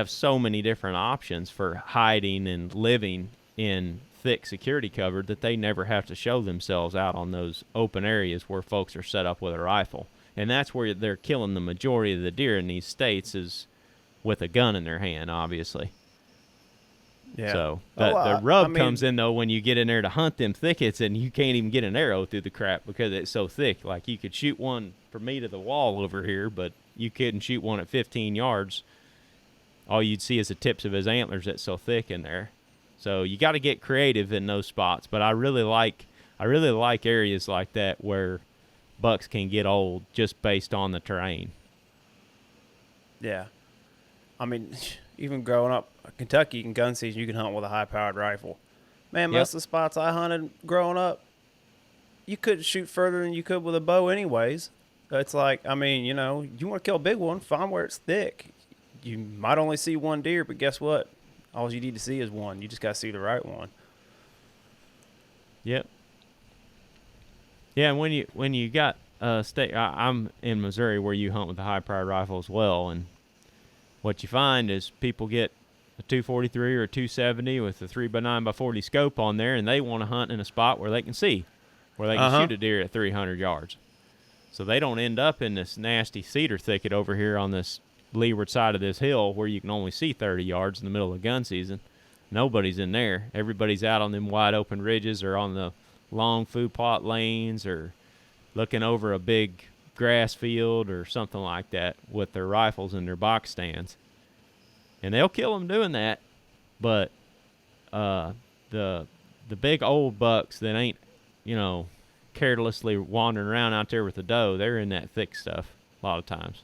S3: so many different options for hiding and living in thick security cover that they never have to show themselves out on those open areas where folks are set up with a rifle. And that's where they're killing the majority of the deer in these states, is with a gun in their hand, obviously.
S1: Yeah.
S3: So the rub comes in, though, when you get in there to hunt them thickets and you can't even get an arrow through the crap because it's so thick. Like, you could shoot one from me to the wall over here, but you couldn't shoot one at 15 yards. All you'd see is the tips of his antlers that's so thick in there. So you got to get creative in those spots. But I really like areas like that where bucks can get old just based on the terrain.
S1: Yeah. I mean, even growing up Kentucky in gun season, you can hunt with a high-powered rifle. Man, most of the spots I hunted growing up, you couldn't shoot further than you could with a bow anyways. It's like, I mean, you want to kill a big one, find where it's thick. You might only see one deer, but guess what? All you need to see is one. You just got to see the right one.
S3: Yep. Yeah, and when you got state, I'm in Missouri where you hunt with a high-powered rifle as well, and what you find is people get a 243 or a 270 with a 3x9x40 scope on there, and they want to hunt in a spot where they can see, where they can shoot a deer at 300 yards. So they don't end up in this nasty cedar thicket over here on this leeward side of this hill where you can only see 30 yards in the middle of gun season. Nobody's in there. Everybody's out on them wide open ridges or on the long food plot lanes or looking over a big grass field or something like that with their rifles in their box stands. And they'll kill them doing that, but the big old bucks that ain't, carelessly wandering around out there with the doe, they're in that thick stuff a lot of times.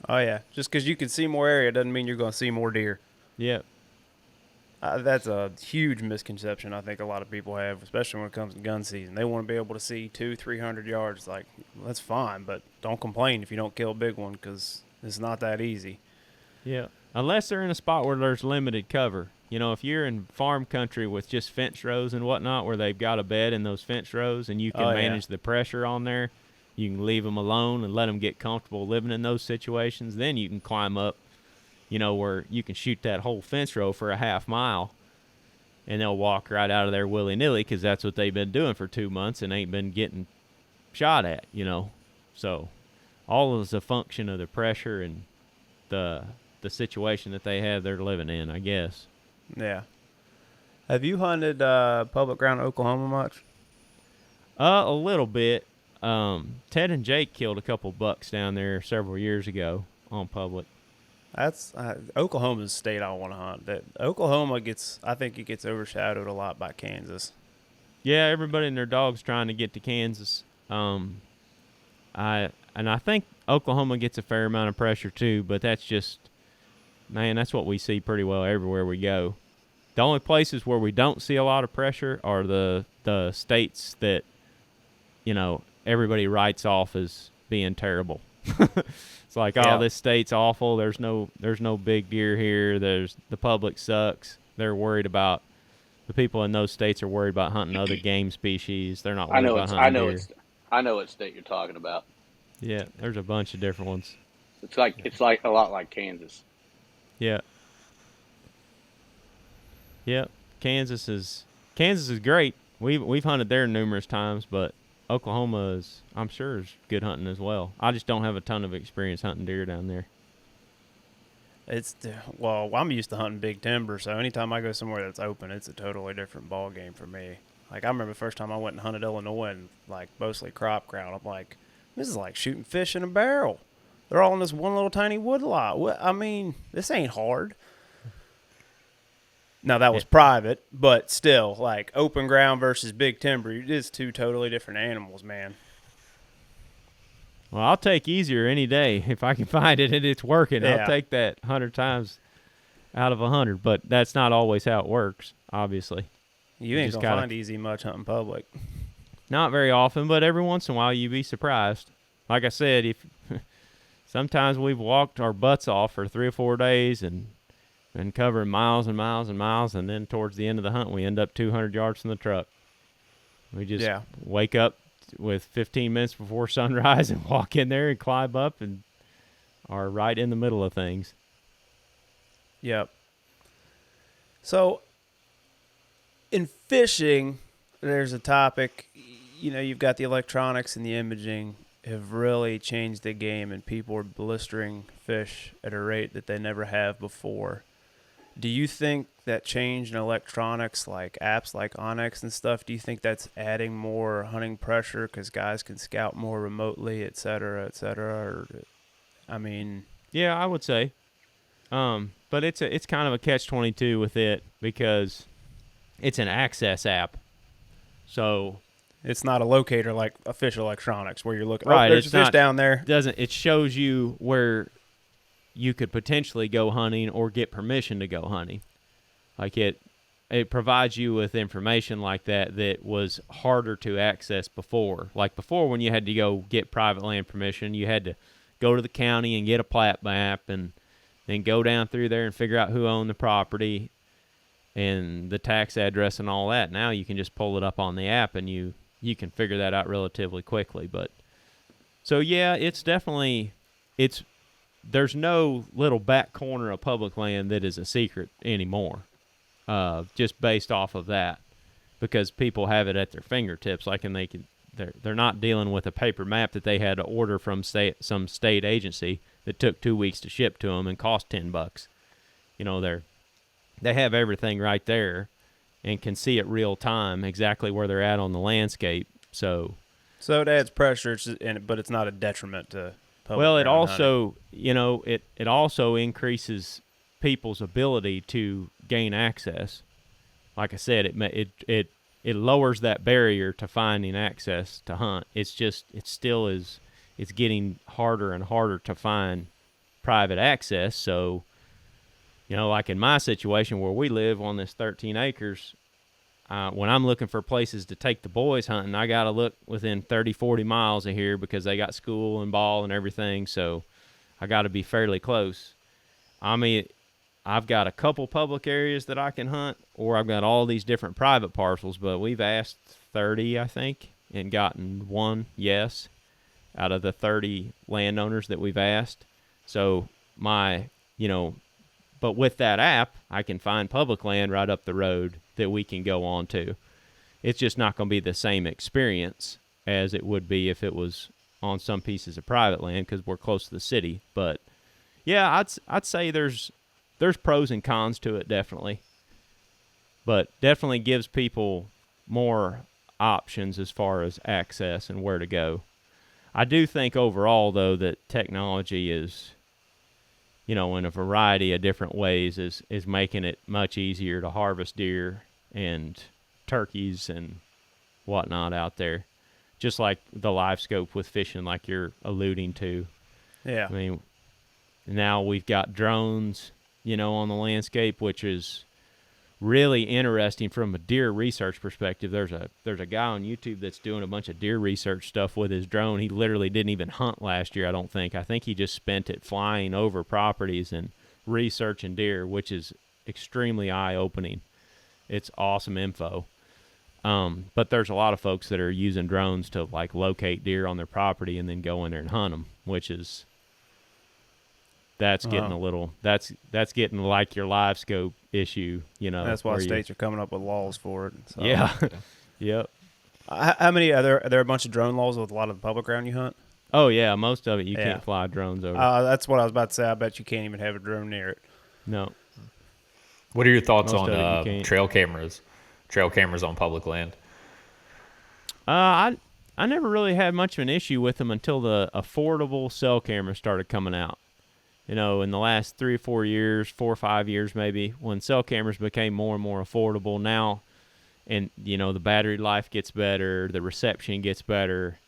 S1: Oh, yeah. Just because you can see more area doesn't mean you're going to see more deer.
S3: Yep.
S1: That's a huge misconception I think a lot of people have, especially when it comes to gun season. They want to be able to see 200-300 yards. Like, that's fine, but don't complain if you don't kill a big one because it's not that easy.
S3: Yeah, unless they're in a spot where there's limited cover. If you're in farm country with just fence rows and whatnot where they've got a bed in those fence rows and you can manage the pressure on there, you can leave them alone and let them get comfortable living in those situations. Then you can climb up, where you can shoot that whole fence row for a half mile and they'll walk right out of there willy-nilly because that's what they've been doing for 2 months and ain't been getting shot at, So all is a function of the pressure and the situation that they're living in, I guess.
S1: Yeah. Have you hunted public ground in Oklahoma much?
S3: A little bit. Ted and Jake killed a couple bucks down there several years ago on public.
S1: That's Oklahoma's the state I want to hunt. That Oklahoma I think it gets overshadowed a lot by Kansas.
S3: Yeah, everybody and their dog's trying to get to Kansas. I think Oklahoma gets a fair amount of pressure too, but that's what we see pretty well everywhere we go. The only places where we don't see a lot of pressure are the states that, everybody writes off as being terrible. It's like, this state's awful. There's no big deer here. The public sucks. They're worried about the people in those states are worried about hunting other game species. They're not worried about hunting deer.
S2: I know what state you're talking about.
S3: Yeah, there's a bunch of different ones.
S2: It's like a lot like Kansas.
S3: Yeah. Yep. Kansas is great. We've hunted there numerous times, but Oklahoma is, I'm sure, is good hunting as well. I just don't have a ton of experience hunting deer down there.
S1: I'm used to hunting big timber, so anytime I go somewhere that's open, it's a totally different ball game for me. Like, I remember the first time I went and hunted Illinois and, like, mostly crop ground. I'm like, this is like shooting fish in a barrel. They're all in this one little tiny wood lot. I mean, this ain't hard. Now, that was private, but still, like, open ground versus big timber, it's two totally different animals, man.
S3: Well, I'll take easier any day if I can find it and it's working.
S1: Yeah.
S3: I'll take that 100 times out of 100, but that's not always how it works, obviously.
S1: You ain't
S3: just
S1: going to
S3: gotta-
S1: find easy much hunting public.
S3: Not very often, but every once in a while you'd be surprised. Like I said, if sometimes we've walked our butts off for 3 or 4 days and covering miles and miles and miles, and then towards the end of the hunt we end up 200 yards from the truck. We just wake up with 15 minutes before sunrise and walk in there and climb up and are right in the middle of things.
S1: Yep. So, in fishing, there's a topic, you know, you've got the electronics and the imaging have really changed the game, and people are blistering fish at a rate that they never have before. Do you think that change in electronics, like apps like Onyx and stuff, do you think that's adding more hunting pressure because guys can scout more remotely, et cetera, or, I mean...
S3: Yeah, I would say. But it's kind of a catch-22 with it because it's an access app. So
S1: it's not a locator like official electronics where you're looking,
S3: right,
S1: there's
S3: it's
S1: a fish
S3: not,
S1: down there.
S3: It shows you where you could potentially go hunting or get permission to go hunting. Like it provides you with information like that was harder to access before. Like before, when you had to go get private land permission, you had to go to the county and get a plat map and then go down through there and figure out who owned the property and the tax address and all that. Now you can just pull it up on the app and you can figure that out relatively quickly. But so yeah, it's definitely there's no little back corner of public land that is a secret anymore, just based off of that, because people have it at their fingertips. Like, and they're not dealing with a paper map that they had to order from some state agency that took 2 weeks to ship to them and cost $10. You know, they have everything right there and can see it real time exactly where they're at on the landscape. So
S1: it adds pressure, but it's not a detriment to public
S3: well, it
S1: ground
S3: also,
S1: hunting.
S3: you know, it also increases people's ability to gain access. Like I said, it lowers that barrier to finding access to hunt. It's getting harder and harder to find private access. So, you know, like in my situation where we live on this 13 acres, when I'm looking for places to take the boys hunting, I got to look within 30, 40 miles of here because they got school and ball and everything. So I got to be fairly close. I mean, I've got a couple public areas that I can hunt, or I've got all these different private parcels, but we've asked 30, I think, and gotten one yes out of the 30 landowners that we've asked. So but with that app, I can find public land right up the road that we can go on to. It's just not going to be the same experience as it would be if it was on some pieces of private land because we're close to the city. But yeah, I'd say there's pros and cons to it, definitely. But definitely gives people more options as far as access and where to go. I do think overall, though, that technology is, you know, in a variety of different ways is making it much easier to harvest deer and turkeys and whatnot out there. Just like the live scope with fishing, like you're alluding to.
S1: Yeah.
S3: I mean, now we've got drones, you know, on the landscape, which is really interesting from a deer research perspective. There's a guy on YouTube that's doing a bunch of deer research stuff with his drone. He literally didn't even hunt last year, I don't think. I think he just spent it flying over properties and researching deer, which is extremely eye-opening. It's awesome info. But there's a lot of folks that are using drones to like locate deer on their property and then go in there and hunt them, which is getting a little that's getting like your live scope issue, you know.
S1: That's why states are coming up with laws for it. So.
S3: Yeah. Yep.
S1: How many are there a bunch of drone laws with a lot of the public ground you hunt?
S3: Oh yeah, most of it you can't fly drones over.
S1: That's what I was about to say. I bet you can't even have a drone near it.
S3: No.
S4: What are your thoughts
S3: Most
S4: on
S3: of it you can't.
S4: trail cameras? Trail cameras on public land.
S3: I never really had much of an issue with them until the affordable cell cameras started coming out. You know, in the last 3 or 4 years, 4 or 5 years maybe, when cell cameras became more and more affordable now, and, you know, the battery life gets better, the reception gets better,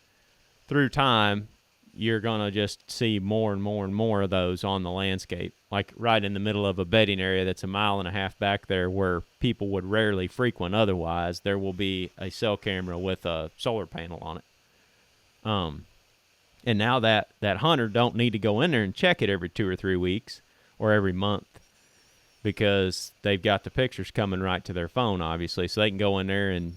S3: through time, you're going to just see more and more and more of those on the landscape. Like right in the middle of a bedding area that's 1.5 miles back there where people would rarely frequent otherwise, there will be a cell camera with a solar panel on it. And now that hunter don't need to go in there and check it every 2 or 3 weeks or every month because they've got the pictures coming right to their phone, obviously. So they can go in there in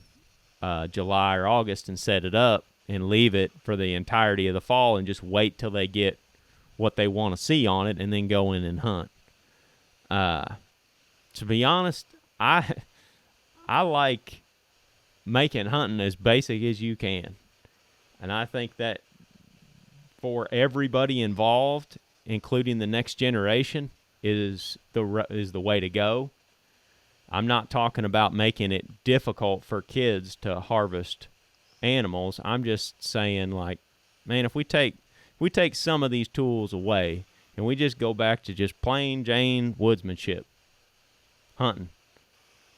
S3: July or August and set it up and leave it for the entirety of the fall and just wait till they get what they want to see on it and then go in and hunt. To be honest, I like making hunting as basic as you can. And I think that for everybody involved, including the next generation, is the way to go. I'm not talking about making it difficult for kids to harvest animals. I'm just saying, like, man, if we take some of these tools away and we just go back to just plain Jane woodsmanship, hunting,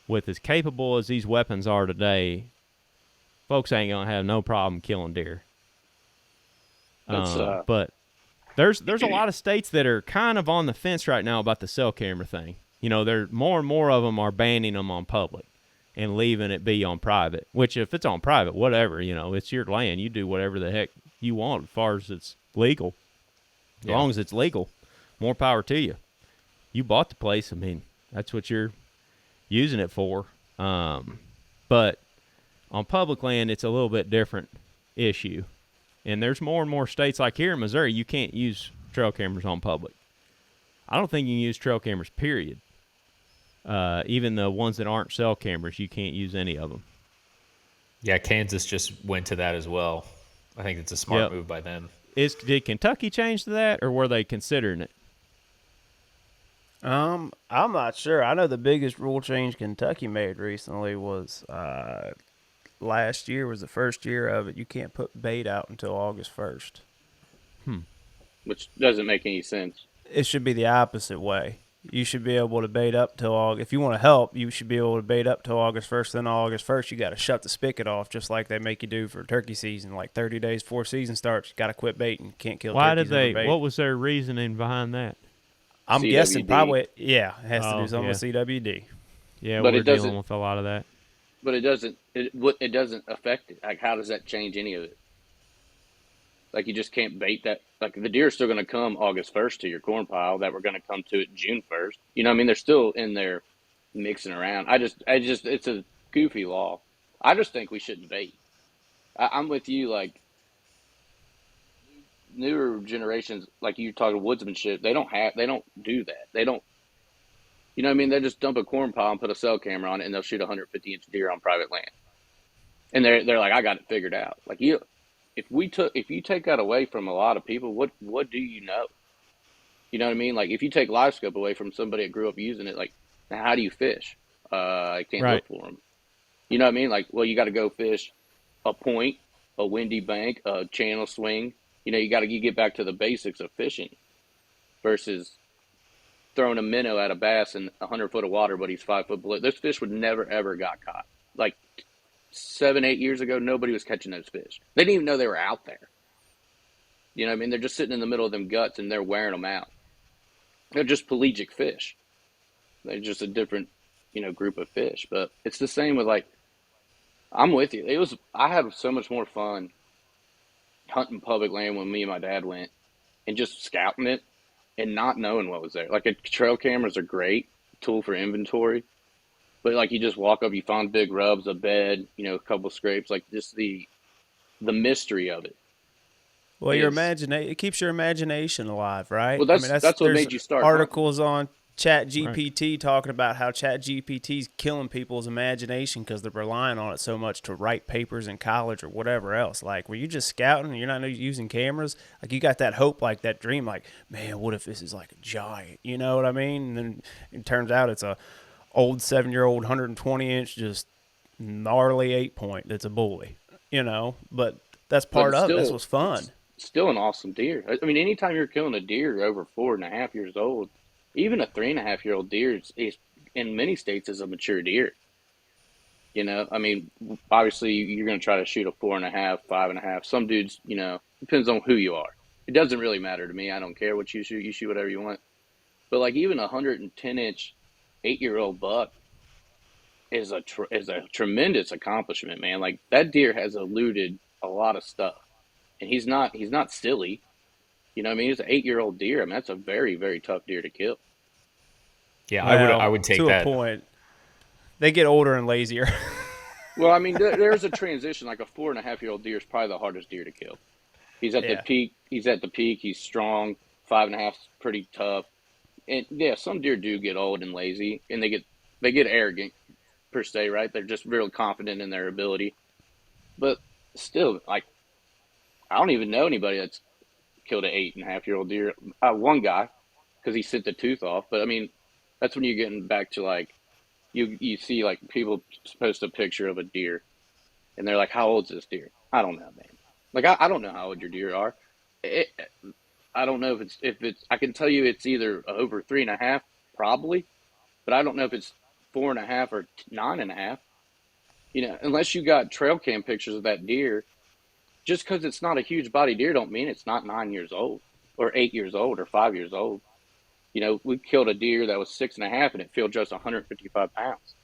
S3: with as capable as these weapons are today, folks ain't gonna have no problem killing deer. But there's a lot of states that are kind of on the fence right now about the cell camera thing. You know, there more and more of them are banning them on public and leaving it be on private. Which, if it's on private, whatever, you know, it's your land. You do whatever the heck you want as far as it's legal. As long as it's legal, more power to you. You bought the place. I mean, that's what you're using it for. But on public land, it's a little bit different issue. And there's more and more states, like here in Missouri, you can't use trail cameras on public. I don't think you can use trail cameras, period. Even the ones that aren't cell cameras, you can't use any of them.
S4: Yeah, Kansas just went to that as well. I think it's a smart move by them.
S3: Did Kentucky change to that, or were they considering it?
S1: I'm not sure. I know the biggest rule change Kentucky made recently was last year was the first year of it. You can't put bait out until August 1st.
S2: Which doesn't make any sense.
S1: It should be the opposite way. You should be able to bait up till August. If you want to help, you should be able to bait up till August 1st. Then August 1st, you got to shut the spigot off, just like they make you do for turkey season. Like 30 days before season starts, you got to quit baiting. Can't kill
S3: Why
S1: turkeys.
S3: did they? What was their reasoning behind that?
S1: I'm
S2: CWD.
S1: guessing probably, it has to do something with CWD.
S3: Yeah,
S2: But
S3: we're dealing with a lot of that.
S2: But it doesn't affect it. Like, how does that change any of it? Like, you just can't bait that. Like, the deer are still going to come August 1st to your corn pile that we're going to come to it June 1st. You know what I mean? They're still in there mixing around. It's a goofy law. I just think we shouldn't bait. I'm with you. Like, newer generations, like you talk woodsmanship, they don't do that. They don't, you know what I mean? They just dump a corn pile and put a cell camera on it and they'll shoot a 150-inch deer on private land. And they're like, I got it figured out. Like, if you take that away from a lot of people, what do you know? You know what I mean? Like, if you take live scope away from somebody that grew up using it, like, how do you fish? I can't look for them. You know what I mean? Like, well, you got to go fish a point, a windy bank, a channel swing. You know, you get back to the basics of fishing versus throwing a minnow at a bass in 100 foot of water, but he's 5 foot below. Those fish would never, ever got caught. Like 7, 8 years ago, nobody was catching those fish. They didn't even know they were out there. You know what I mean? They're just sitting in the middle of them guts and they're wearing them out. They're just pelagic fish. They're just a different, group of fish. But it's the same with, like, I'm with you. I had so much more fun hunting public land when me and my dad went and just scouting it and not knowing what was there. Like, trail cameras are great tool for inventory, but like, you just walk up, you find big rubs, a bed, a couple scrapes, like just the mystery of it.
S1: Well, it keeps your imagination alive, right?
S2: Well, that's what made you start.
S1: Articles on ChatGPT talking about how ChatGPT's killing people's imagination because they're relying on it so much to write papers in college or whatever else. Like, when you're just scouting and you're not using cameras, like, you got that hope, like that dream, like, man, what if this is like a giant? You know what I mean? And then it turns out it's a old 7-year-old 120-inch just gnarly 8-point that's a bully. but that's
S2: But
S1: part
S2: it's
S1: of it. That's
S2: still
S1: what's fun.
S2: it's still an awesome deer. I mean, anytime you're killing a deer over 4.5 years old, even a 3.5 year old deer is in many states is a mature deer. I mean, obviously you're going to try to shoot a 4.5, 5.5. Some dudes, depends on who you are. It doesn't really matter to me. I don't care what you shoot. You shoot whatever you want. But like even a 110-inch 8-year-old buck is a tremendous accomplishment, man. Like that deer has eluded a lot of stuff, and he's not silly. You know what I mean? He's an 8-year-old deer. I mean, that's a very, very tough deer to kill.
S4: Yeah, I
S1: Well,
S4: would take
S1: to a
S4: that.
S1: point, they get older and lazier.
S2: Well, I mean, there's a transition. Like a 4.5-year-old deer is probably the hardest deer to kill. He's at the
S1: Yeah.
S2: peak. He's at the peak. He's strong. 5.5 is pretty tough. And yeah, some deer do get old and lazy, and they get arrogant per se, right? They're just real confident in their ability. But still, like I don't even know anybody that's killed an 8.5-year-old deer. One guy, because he sent the tooth off. But I mean, that's when you're getting back to like you see like people post a picture of a deer, and they're like, "How old's this deer?" I don't know, man. Like I don't know how old your deer are. It, I don't know if it's. I can tell you it's either over 3.5, probably, but I don't know if it's 4.5 or 9.5. Unless you got trail cam pictures of that deer, just because it's not a huge body deer, don't mean it's not 9 years old or 8 years old or 5 years old. We killed a deer that was 6.5 and it filled just 155 pounds.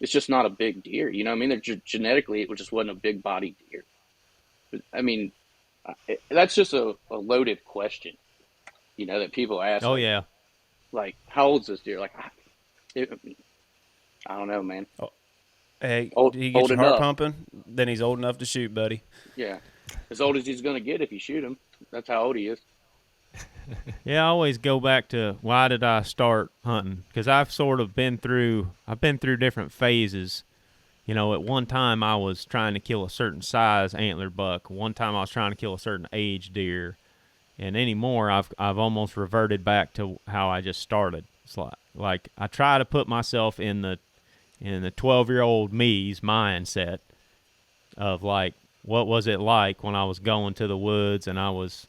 S2: It's just not a big deer. You know what I mean? Genetically, it just wasn't a big body deer. But, I mean, that's just a loaded question, that people ask.
S3: Oh yeah.
S2: Like, how old's this deer? Like, I don't know, man.
S1: Oh, hey,
S2: Old,
S1: he
S2: old
S1: gets your heart
S2: enough.
S1: pumping, then he's old enough to shoot, buddy.
S2: Yeah. As old as he's going to get if you shoot him. That's how old he is.
S3: Yeah, I always go back to why did I start hunting? Because I've been through different phases. At one time I was trying to kill a certain size antler buck. One time I was trying to kill a certain age deer. And anymore, I've almost reverted back to how I just started. It's like I try to put myself in the 12-year-old me's mindset of like, what was it like when I was going to the woods and I was,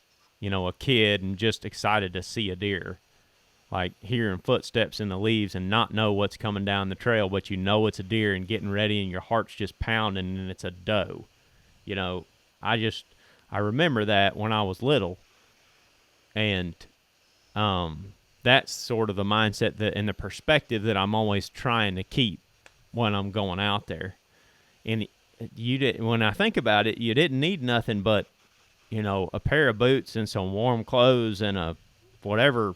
S3: a kid and just excited to see a deer, like hearing footsteps in the leaves and not know what's coming down the trail, but it's a deer and getting ready and your heart's just pounding and it's a doe. I remember that when I was little, and that's sort of the mindset and the perspective that I'm always trying to keep when I'm going out there. And when I think about it, you didn't need nothing but a pair of boots and some warm clothes and a whatever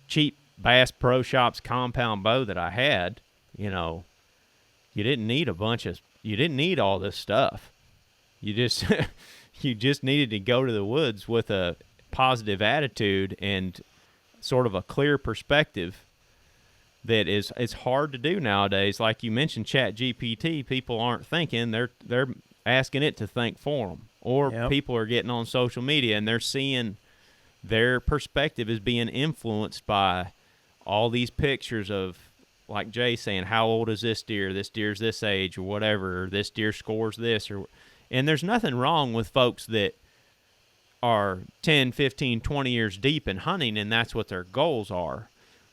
S3: cheap Bass Pro Shops compound bow that I had. You didn't need you didn't need all this stuff. You just you just needed to go to the woods with a positive attitude and sort of a clear perspective that it's hard to do nowadays. Like you mentioned, ChatGPT, people aren't thinking, they're asking it to think for them. Or
S1: Yep.
S3: people are getting on social media and they're seeing their perspective is being influenced by all these pictures of, like Jay saying, how old is this deer? This deer's this age or whatever. Or this deer scores this. And there's nothing wrong with folks that are 10, 15, 20 years deep in hunting and that's what their goals are.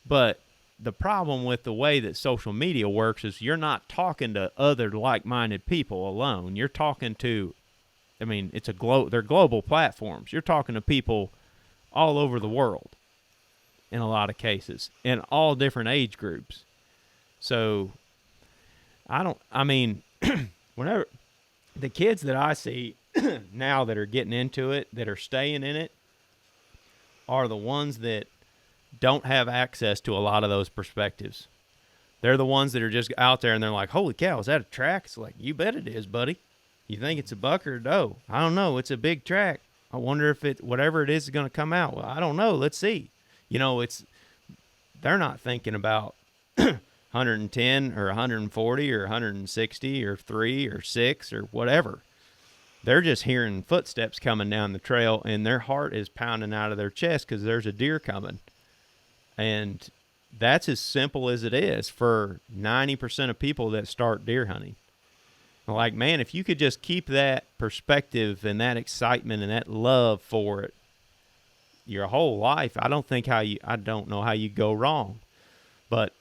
S3: But the problem with the way that social media works is you're not talking to other like-minded people alone. You're talking to, they're global platforms. You're talking to people all over the world in a lot of cases, in all different age groups. So, whenever the kids that I see now that are getting into it, that are staying in it, are the ones that don't have access to a lot of those perspectives. They're the ones that are just out there and they're like, holy cow, is that a track? It's like, you bet it is, buddy. You think it's a buck or a doe? I don't know. It's a big track. I wonder if whatever it is going to come out. Well, I don't know. Let's see. They're not thinking about 110 or 140 or 160 or 3 or 6 or whatever. They're just hearing footsteps coming down the trail and their heart is pounding out of their chest because there's a deer coming. And that's as simple as it is for 90% of people that start deer hunting. Like, man, if you could just keep that perspective and that excitement and that love for it your whole life, I don't know how you go wrong. But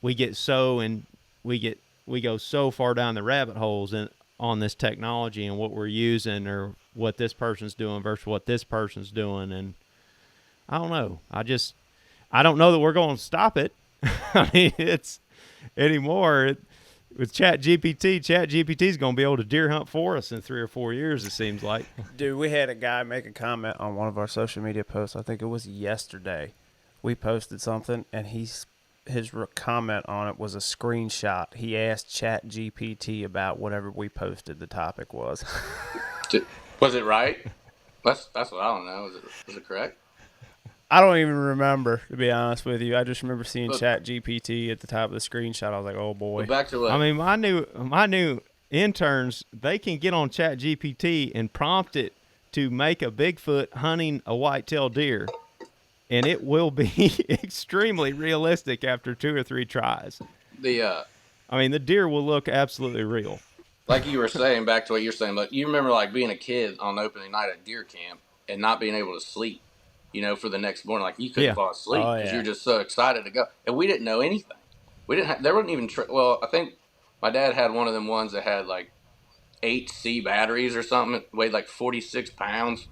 S3: we get so and we go so far down the rabbit holes on this technology and what we're using or what this person's doing versus what this person's doing, and I don't know. I don't know that we're going to stop it. I mean, it's anymore. With ChatGPT is going to be able to deer hunt for us in 3 or 4 years, it seems like.
S1: Dude, we had a guy make a comment on one of our social media posts. I think it was yesterday. We posted something, and his comment on it was a screenshot. He asked ChatGPT about whatever we posted the topic was.
S2: Was it right? That's what I don't know. Was it correct?
S1: I don't even remember, to be honest with you. I just remember seeing ChatGPT at the top of the screenshot. I was like, oh, boy.
S2: But back to what?
S3: I mean, my new interns, they can get on ChatGPT and prompt it to make a Bigfoot hunting a white-tailed deer, and it will be extremely realistic after 2 or 3 tries. I mean, the deer will look absolutely real.
S2: Like you were saying, back to what you're saying, but you remember like being a kid on opening night at deer camp and not being able to sleep. For the next morning, like you couldn't fall asleep because you're just so excited to go. And we didn't know anything. There wasn't even, I think my dad had one of them ones that had like 8C batteries or something. It weighed like 46 pounds.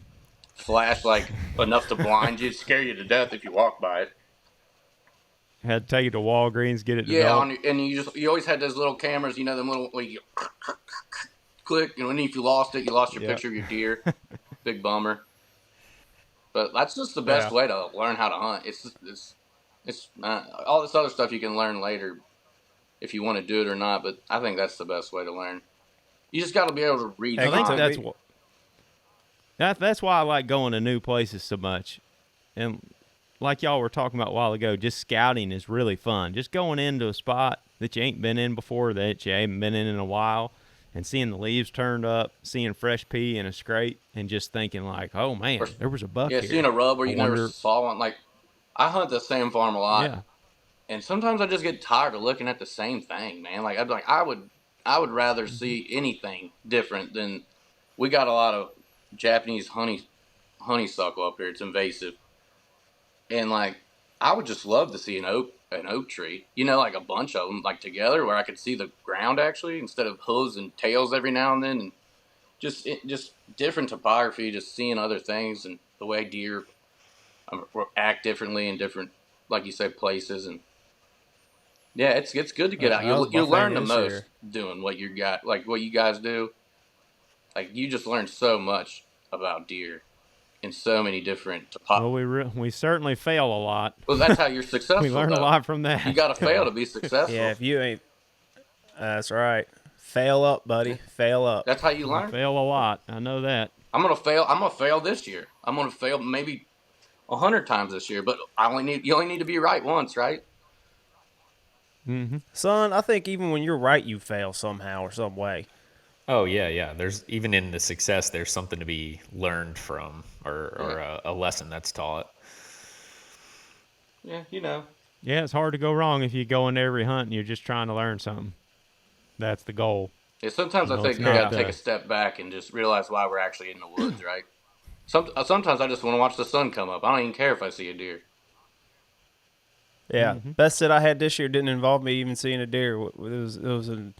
S2: Flashed like enough to blind you, scare you to death if you walk by it.
S3: Had to take it to Walgreens, get it developed.
S2: And you always had those little cameras, them little, where you click, and if you lost it, you lost your picture of your deer. Big bummer. But that's just the best way to learn how to hunt. It's all this other stuff you can learn later if you want to do it or not. But I think that's the best way to learn. You just got to be able to read.
S3: I think that's why I like going to new places so much. And like y'all were talking about a while ago, just scouting is really fun. Just going into a spot that you ain't been in before, that you haven't been in a while, and seeing the leaves turned up, seeing fresh pea in a scrape, and just thinking like, oh, man, there was a buck here.
S2: Yeah, seeing a rub where you never saw one. Like, I hunt the same farm a lot, and sometimes I just get tired of looking at the same thing, man. Like, I would rather see anything different than we got a lot of Japanese honeysuckle up here. It's invasive, and like I would just love to see an oak tree, like a bunch of them, like together, where I could see the ground actually instead of hooves and tails every now and then, and just different topography, just seeing other things and the way deer act differently in different, like you say, places. And yeah, it's good to get out. You learn the most doing what you got, like what you guys do. Like you just learn so much about deer in so many different topographies.
S3: Well, we certainly fail a lot.
S2: Well, that's how you're successful.
S3: We learn a lot from that.
S2: You got to fail to be successful.
S1: Yeah, if you ain't, that's right. Fail up, buddy. Fail up.
S2: That's how you learn.
S3: I fail a lot. I know that.
S2: I'm gonna fail this year. I'm gonna fail maybe 100 times this year, but you only need to be right once, right?
S3: Mm-hmm.
S1: Son, I think even when you're right, you fail somehow or some way.
S4: Oh yeah. There's even in the success, there's something to be learned from, or a lesson that's taught.
S2: Yeah,
S3: Yeah, it's hard to go wrong if you go into every hunt and you're just trying to learn something. That's the goal.
S2: Yeah, sometimes I think we got to take a step back and just realize why we're actually in the woods, right? Sometimes I just want to watch the sun come up. I don't even care if I see a deer.
S1: Yeah, best sit I had this year didn't involve me even seeing a deer. It was a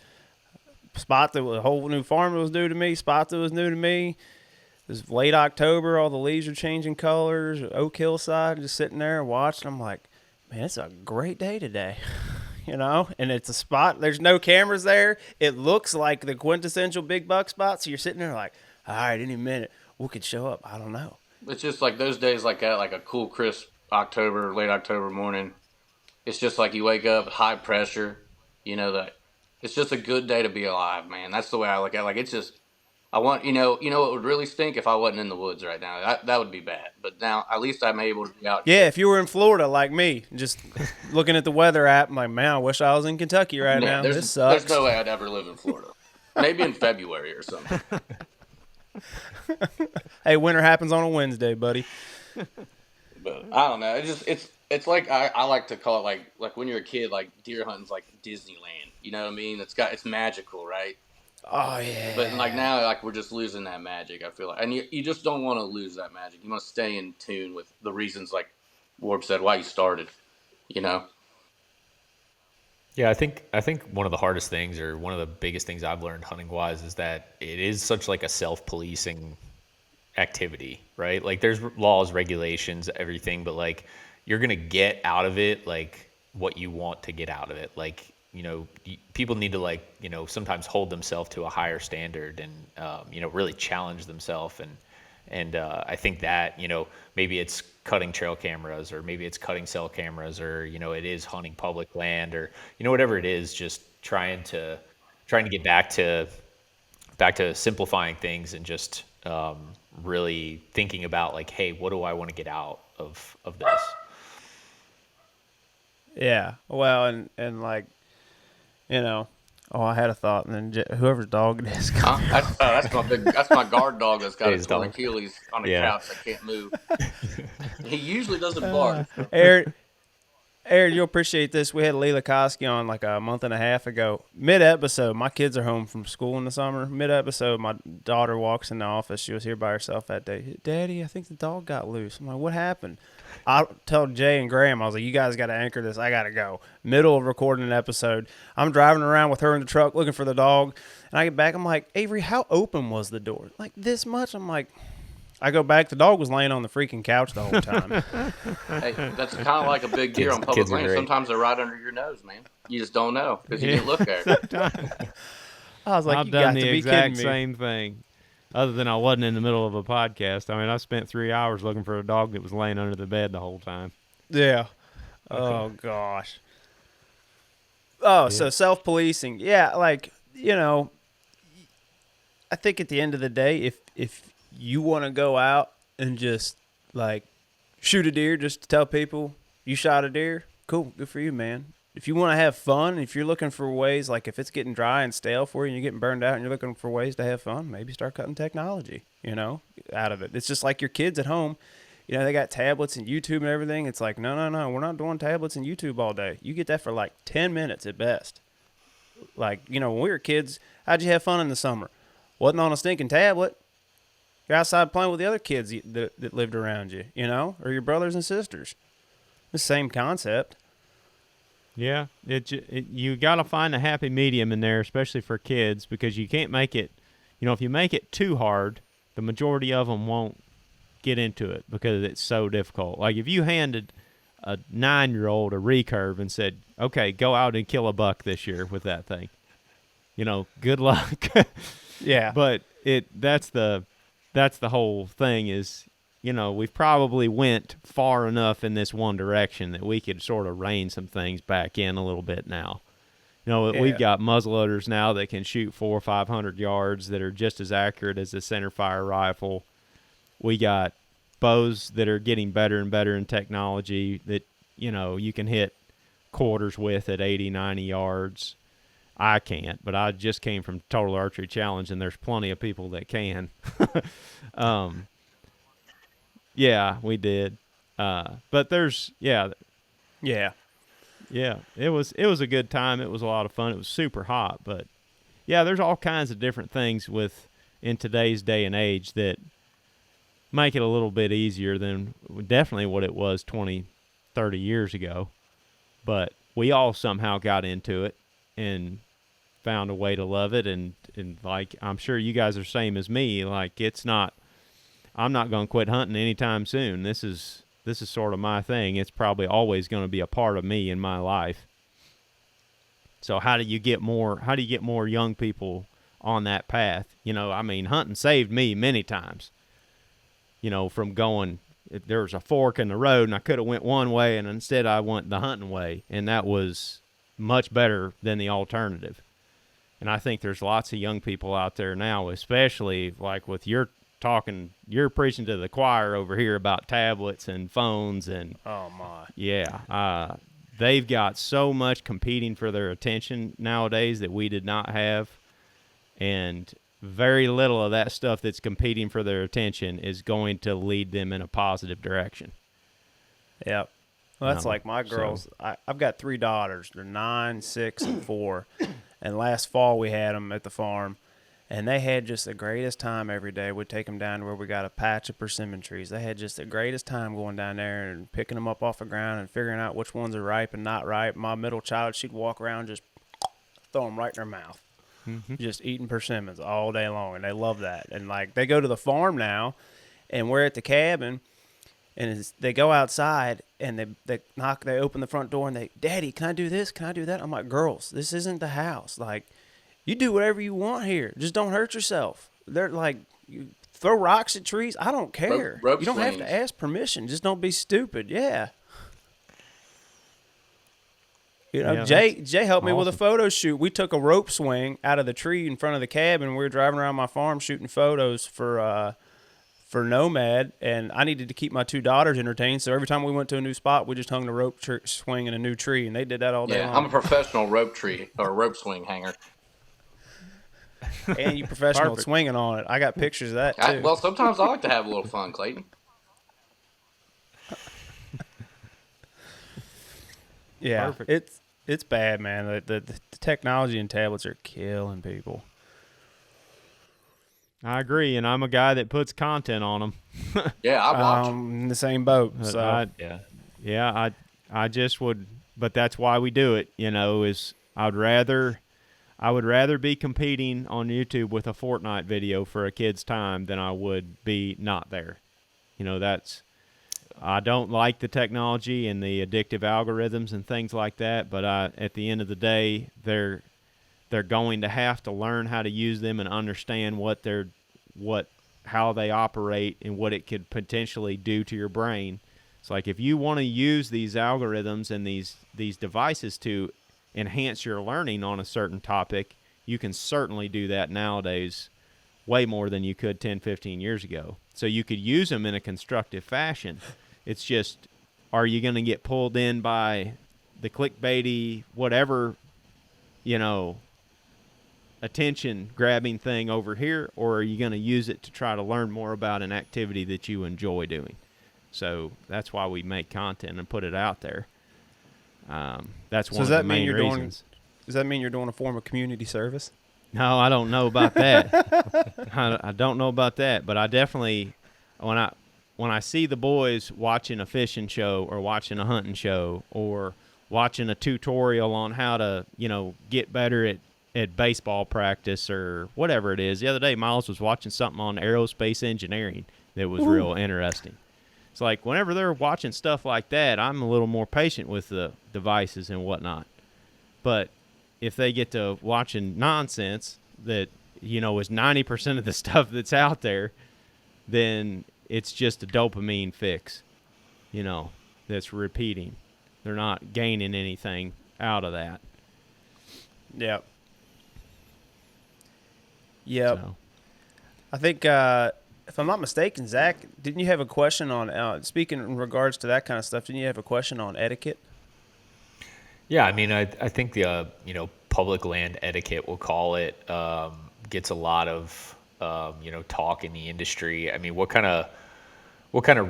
S1: spot that was a whole new farm that was new to me. Spot that was new to me. It was late October. All the leaves are changing colors. Oak hillside, just sitting there and watching. I'm like, man, it's a great day today. And it's a spot. There's no cameras there. It looks like the quintessential big buck spot. So you're sitting there like, all right, any minute we could show up. I don't know.
S2: It's just like those days like that, like a cool, crisp late October morning. It's just like you wake up, high pressure, that it's just a good day to be alive, man. That's the way I look at it. Like, it's just, I want, what would really stink if I wasn't in the woods right now. That would be bad. But now, at least I'm able to be out.
S1: Yeah, if you were in Florida like me, just looking at the weather app, I'm like, man, I wish I was in Kentucky right now. This sucks.
S2: There's no way I'd ever live in Florida. Maybe in February or something.
S1: Hey, winter happens on a Wednesday, buddy.
S2: But I don't know. It's like I like to call it like when you're a kid, like deer hunting's like Disneyland. You know what I mean? It's magical, right?
S1: Oh yeah.
S2: But like now, like we're just losing that magic. I feel like, and you just don't want to lose that magic. You want to stay in tune with the reasons, like Warb said, why you started. You know.
S4: Yeah, I think one of the hardest things, or one of the biggest things I've learned hunting wise, is that it is such like a self-policing activity, right? Like there's laws, regulations, everything, but like you're gonna get out of it like what you want to get out of it. Like people need to like sometimes hold themselves to a higher standard and really challenge themselves and I think that maybe it's cutting trail cameras or maybe it's cutting cell cameras or it is hunting public land or whatever it is, just trying to get back to simplifying things and just really thinking about like, hey, what do I want to get out of this?
S1: Yeah. Well, and like, oh, I had a thought, and then whoever's dog it is.
S2: That's my guard dog that's got
S4: His
S2: his torn
S4: dog.
S2: Achilles on a
S4: Yeah.
S2: couch that can't move. He usually doesn't bark.
S1: Aaron, you'll appreciate this. We had Leela Koski on like a month and a half ago. Mid-episode, my kids are home from school in the summer. Mid-episode, my daughter walks in the office. She was here by herself that day. Daddy, I think the dog got loose. I'm like, what happened? I told Jay and Graham, I was like, you guys got to anchor this. I got to go. Middle of recording an episode. I'm driving around with her in the truck looking for the dog. And I get back, I'm like, Avery, how open was the door? Like this much? I'm like, I go back, the dog was laying on the freaking couch the whole time.
S2: Hey, that's kind of like a big deer on public
S4: kids are
S2: land.
S4: great.
S2: Sometimes they're right under your nose, man. You just don't know because you didn't look there.
S1: I was like,
S3: I've
S1: you
S3: done
S1: got
S3: the
S1: to be
S3: exact
S1: kidding me.
S3: same thing. Other than I wasn't in the middle of a podcast. I mean, I spent 3 hours looking for a dog that was laying under the bed the whole time.
S1: Yeah. Oh, gosh. Oh, so self-policing. Yeah, like, I think at the end of the day, if you want to go out and just, like, shoot a deer just to tell people you shot a deer, cool, good for you, man. If you want to have fun, if you're looking for ways, like if it's getting dry and stale for you and you're getting burned out and you're looking for ways to have fun, maybe start cutting technology, out of it. It's just like your kids at home. They got tablets and YouTube and everything. It's like, no, we're not doing tablets and YouTube all day. You get that for like 10 minutes at best. Like, when we were kids, how'd you have fun in the summer? Wasn't on a stinking tablet. You're outside playing with the other kids that lived around you, or your brothers and sisters. The same concept.
S3: Yeah, you got to find a happy medium in there, especially for kids, because you can't make it, if you make it too hard, the majority of them won't get into it because it's so difficult. Like if you handed a 9-year-old a recurve and said, okay, go out and kill a buck this year with that thing, good luck.
S1: Yeah.
S3: But that's the whole thing is, we've probably went far enough in this one direction that we could sort of rein some things back in a little bit now. We've got muzzleloaders now that can shoot 400 or 500 yards that are just as accurate as a center fire rifle. We got bows that are getting better and better in technology that, you can hit quarters with at 80, 90 yards. I can't, but I just came from Total Archery Challenge, and there's plenty of people that can. Yeah, we did. But there's, yeah. It was a good time. It was a lot of fun. It was super hot, but yeah, there's all kinds of different things in today's day and age that make it a little bit easier than definitely what it was 20, 30 years ago. But we all somehow got into it and found a way to love it. And like, I'm sure you guys are same as me. Like, I'm not going to quit hunting anytime soon. This is sort of my thing. It's probably always going to be a part of me in my life. So how do you get more young people on that path? Hunting saved me many times. From going, there was a fork in the road and I could have went one way and instead I went the hunting way, and that was much better than the alternative. And I think there's lots of young people out there now, especially like with you're preaching to the choir over here about tablets and phones and
S1: Oh my.
S3: Yeah. They've got so much competing for their attention nowadays that we did not have, and very little of that stuff that's competing for their attention is going to lead them in a positive direction.
S1: Yep. Well, that's like my girls. I've got 3 daughters. They're 9, 6, and 4. And last fall we had them at the farm. And they had just the greatest time every day. We'd take them down to where we got a patch of persimmon trees. They had just the greatest time going down there and picking them up off the ground and figuring out which ones are ripe and not ripe. My middle child, she'd walk around just throw them right in her mouth. Just eating persimmons all day long, and they love that. And, like, they go to the farm now, and we're at the cabin, and they go outside, and they open the front door, and Daddy, can I do this? Can I do that? I'm like, girls, this isn't the house. Like, you do whatever you want here. Just don't hurt yourself. They're like, you throw rocks at trees. I don't care.
S2: Rope
S1: you don't
S2: swings.
S1: have to ask permission. Just don't be stupid. Yeah. You know,
S3: Yeah,
S1: Jay helped me with a
S3: awesome.
S1: photo shoot. We took a rope swing out of the tree in front of the cabin. We were driving around my farm shooting photos for Nomad, and I needed to keep my two daughters entertained. So every time we went to a new spot, we just hung the rope swing in a new tree, and they did that all day
S2: Yeah,
S1: long.
S2: I'm a professional rope swing hanger.
S1: And you professional at
S3: Perfect.
S1: swinging on it. I got pictures of that too.
S2: Well, sometimes I like to have a little fun, Clayton.
S1: Yeah,
S3: Perfect.
S1: it's bad, man. The technology and tablets are killing people.
S3: I agree, and I'm a guy that puts content on them.
S2: Yeah, I watch 'em.
S1: In the same boat. So
S3: I just would, but that's why we do it. You know, is I would rather be competing on YouTube with a Fortnite video for a kid's time than I would be not there. You know, I don't like the technology and the addictive algorithms and things like that, but at the end of the day, they're going to have to learn how to use them and understand how they operate and what it could potentially do to your brain. It's like if you want to use these algorithms and these devices to enhance your learning on a certain topic, you can certainly do that nowadays way more than you could 10, 15 years ago. So you could use them in a constructive fashion. It's just, are you going to get pulled in by the clickbaity, whatever, you know, attention grabbing thing over here, or are you going to use it to try to learn more about an activity that you enjoy doing? So that's why we make content and put it out there. That's one of the main reasons.
S1: Does that mean you're doing a form of community service?
S3: No, I don't know about that. I don't know about that, but I definitely, when I see the boys watching a fishing show or watching a hunting show or watching a tutorial on how to, you know, get better at baseball practice or whatever it is. The other day, Miles was watching something on aerospace engineering that was real interesting. It's like whenever they're watching stuff like that, I'm a little more patient with the devices and whatnot. But if they get to watching nonsense that, you know, is 90% of the stuff that's out there, then it's just a dopamine fix, you know, that's repeating. They're not gaining anything out of that.
S1: Yep. Yep.
S3: So.
S1: I think, if I'm not mistaken, Zach, didn't you have a question on, speaking in regards to that kind of stuff, didn't you have a question on etiquette?
S4: Yeah, I mean, I think the public land etiquette, we'll call it, gets a lot of talk in the industry. I mean, what kind of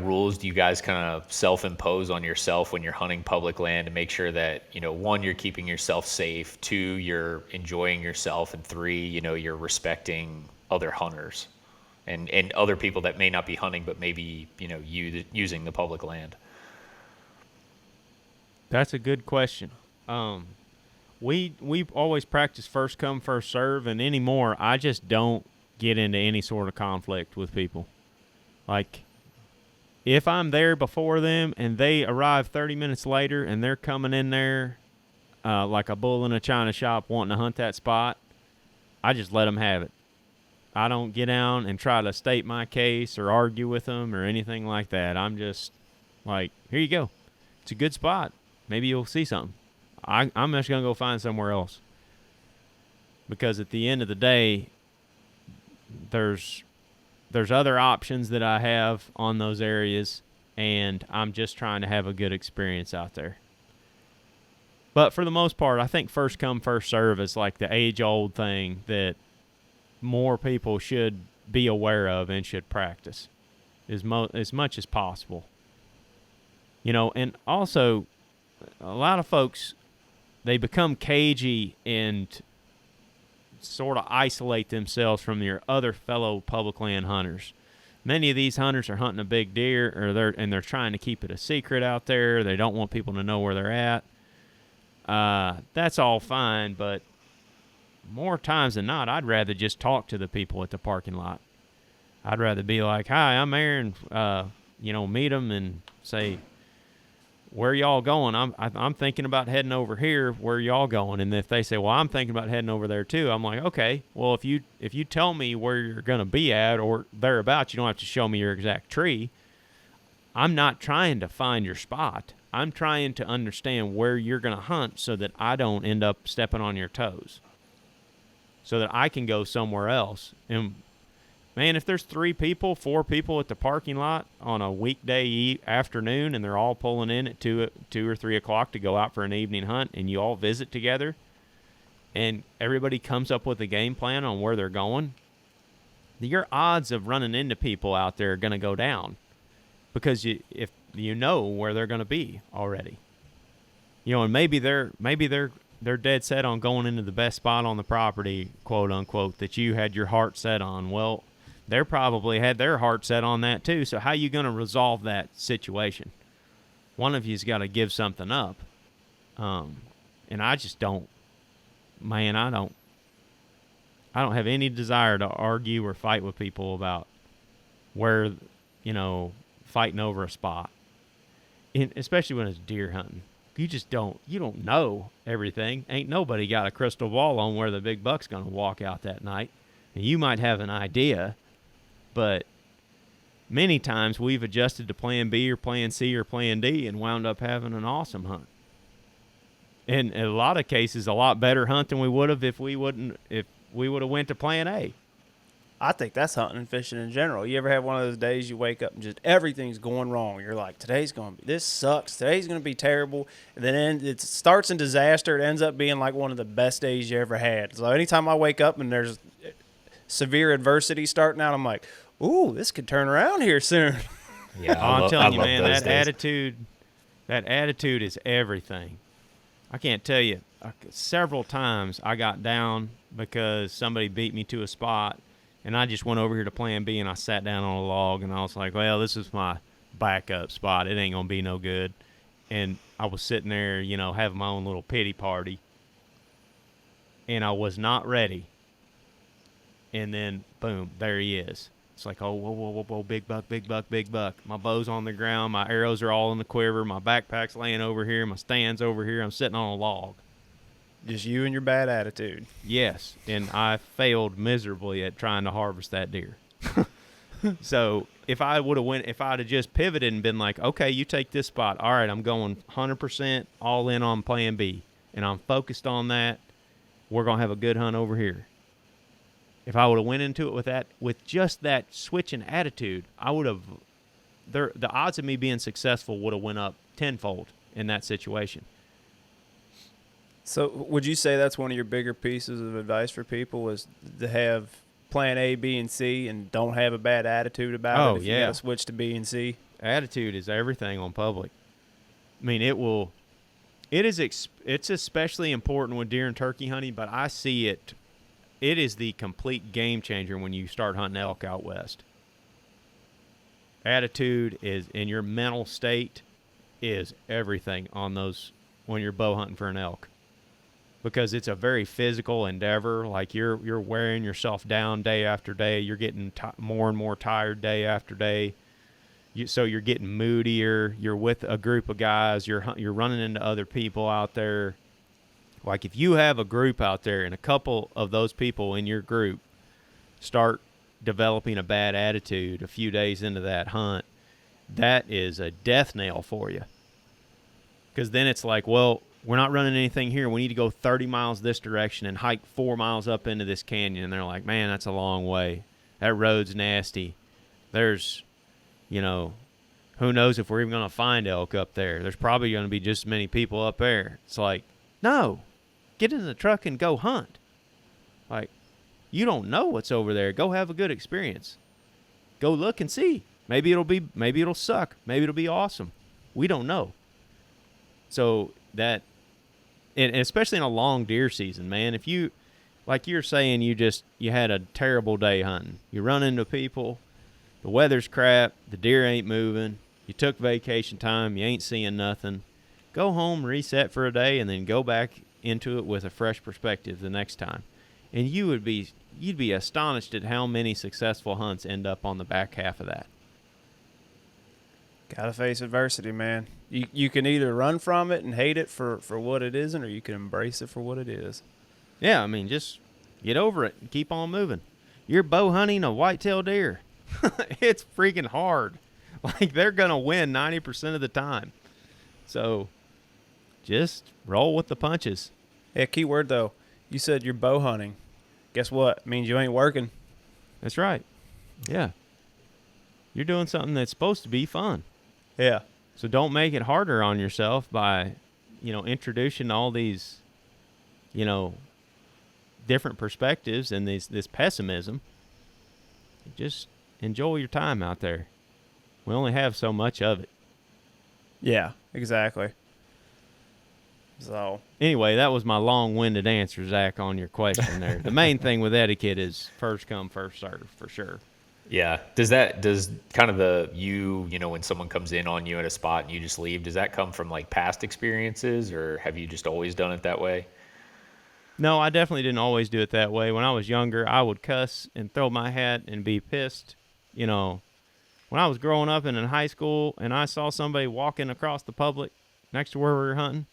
S4: rules do you guys kind of self-impose on yourself when you're hunting public land to make sure that, one, you're keeping yourself safe, two, you're enjoying yourself, and three, you're respecting other hunters and other people that may not be hunting but maybe using the public land?
S3: That's a good question. We always practice first come, first serve, and anymore, I just don't get into any sort of conflict with people. Like, if I'm there before them and they arrive 30 minutes later and they're coming in there like a bull in a china shop wanting to hunt that spot, I just let them have it. I don't get down and try to state my case or argue with them or anything like that. I'm just like, here you go. It's a good spot. Maybe you'll see something. I'm just going to go find somewhere else. Because at the end of the day, there's other options that I have on those areas, and I'm just trying to have a good experience out there. But for the most part, I think first come, first serve is like the age-old thing that more people should be aware of and should practice as much as possible. And also, a lot of folks, they become cagey and sort of isolate themselves from your other fellow public land hunters. Many of these hunters are hunting a big deer, and they're trying to keep it a secret out there. They don't want people to know where they're at. That's all fine, but more times than not, I'd rather just talk to the people at the parking lot. I'd rather be like, "Hi, I'm Aaron." Meet them and say, "Where y'all going?" I'm thinking about heading over here. Where y'all going? And if they say, "Well, I'm thinking about heading over there too," I'm like, "Okay. Well, if you tell me where you're gonna be at or thereabouts, you don't have to show me your exact tree. I'm not trying to find your spot. I'm trying to understand where you're gonna hunt so that I don't end up stepping on your toes, so that I can go somewhere else." And man, if there's 4 people at the parking lot on a weekday afternoon and they're all pulling in at 2 or 3 o'clock to go out for an evening hunt, and you all visit together and everybody comes up with a game plan on where they're going, your odds of running into people out there are going to go down, because if you know where they're going to be already. And maybe they're dead set on going into the best spot on the property, quote unquote, that you had your heart set on. Well, they probably had their heart set on that too. So how are you going to resolve that situation? One of you's got to give something up. And I just don't, man, I don't have any desire to argue or fight with people about where, fighting over a spot. Especially when it's deer hunting. You don't know everything. Ain't nobody got a crystal ball on where the big buck's going to walk out that night. And you might have an idea, but many times we've adjusted to plan B or plan C or plan D and wound up having an awesome hunt. And in a lot of cases, a lot better hunt than we would have if we would have went to plan A.
S1: I think that's hunting and fishing in general. You ever have one of those days you wake up and just everything's going wrong? You're like, this sucks. Today's going to be terrible. And then it starts in disaster. It ends up being like one of the best days you ever had. So anytime I wake up and there's severe adversity starting out, I'm like, ooh, this could turn around here soon.
S3: Yeah, I'm telling you, man, that attitude is everything. I can't tell you, several times I got down because somebody beat me to a spot, and I just went over here to plan B, and I sat down on a log, and I was like, well, this is my backup spot. It ain't going to be no good. And I was sitting there, having my own little pity party, and I was not ready. And then, boom, there he is. It's like, oh, whoa, big buck, big buck, big buck. My bow's on the ground. My arrows are all in the quiver. My backpack's laying over here. My stand's over here. I'm sitting on a log.
S1: Just you and your bad attitude.
S3: Yes, and I failed miserably at trying to harvest that deer. So if I'd have just pivoted and been like, okay, you take this spot. All right, I'm going 100% all in on plan B, and I'm focused on that. We're going to have a good hunt over here. If I would have went into it with just that switch in attitude, the odds of me being successful would have went up tenfold in that situation.
S1: So would you say that's one of your bigger pieces of advice for people, is to have plan A, B, and C and don't have a bad attitude about it if you got to switch to B and C?
S3: Attitude is everything on public. I mean, it's especially important with deer and turkey hunting, but I see it is the complete game changer when you start hunting elk out west. Attitude is, in your mental state, is everything on those when you're bow hunting for an elk. Because it's a very physical endeavor. Like you're wearing yourself down day after day. You're getting more and more tired day after day. So you're getting moodier. You're with a group of guys. You're running into other people out there. Like if you have a group out there and a couple of those people in your group start developing a bad attitude a few days into that hunt, that is a death nail for you. Because then it's like, well, we're not running anything here. We need to go 30 miles this direction and hike 4 miles up into this canyon. And they're like, man, that's a long way. That road's nasty. There's, who knows if we're even going to find elk up there. There's probably going to be just as many people up there. It's like, no, get in the truck and go hunt. Like, you don't know what's over there. Go have a good experience. Go look and see. Maybe it'll suck. Maybe it'll be awesome. We don't know. So that, and especially in a long deer season, man, if you like you're saying, you had a terrible day hunting. You run into people, the weather's crap, the deer ain't moving, you took vacation time, you ain't seeing nothing. Go home, reset for a day, and then go back into it with a fresh perspective the next time. And you'd be astonished at how many successful hunts end up on the back half of that.
S1: Gotta face adversity, man. You can either run from it and hate it for what it isn't, or you can embrace it for what it is.
S3: Yeah, I mean, just get over it and keep on moving. You're bow hunting a whitetail deer. It's freaking hard. Like, they're going to win 90% of the time. So just roll with the punches.
S1: Yeah, key word, though. You said you're bow hunting. Guess what? It means you ain't working.
S3: That's right. Yeah. You're doing something that's supposed to be fun.
S1: Yeah.
S3: So don't make it harder on yourself by, introducing all these, different perspectives and this pessimism. Just enjoy your time out there. We only have so much of it.
S1: Yeah, exactly. So
S3: anyway, that was my long-winded answer, Zach, on your question there. The main thing with etiquette is first come, first serve, for sure.
S4: Yeah. Does kind of when someone comes in on you at a spot and you just leave, does that come from like past experiences, or have you just always done it that way?
S3: No, I definitely didn't always do it that way. When I was younger, I would cuss and throw my hat and be pissed. When I was growing up and in high school and I saw somebody walking across the public next to where we were hunting,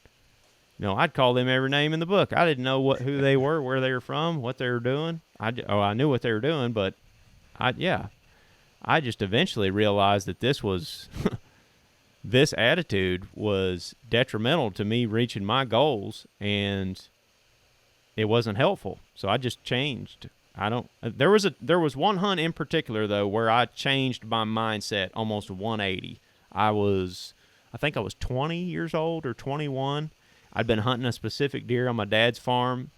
S3: I'd call them every name in the book. I didn't know who they were, where they were from, what they were doing. I knew what they were doing, but I just eventually realized that this attitude was detrimental to me reaching my goals, and it wasn't helpful. So I just changed. There was one hunt in particular though where I changed my mindset almost 180. I think I was 20 years old or 21. I'd been hunting a specific deer on my dad's farm,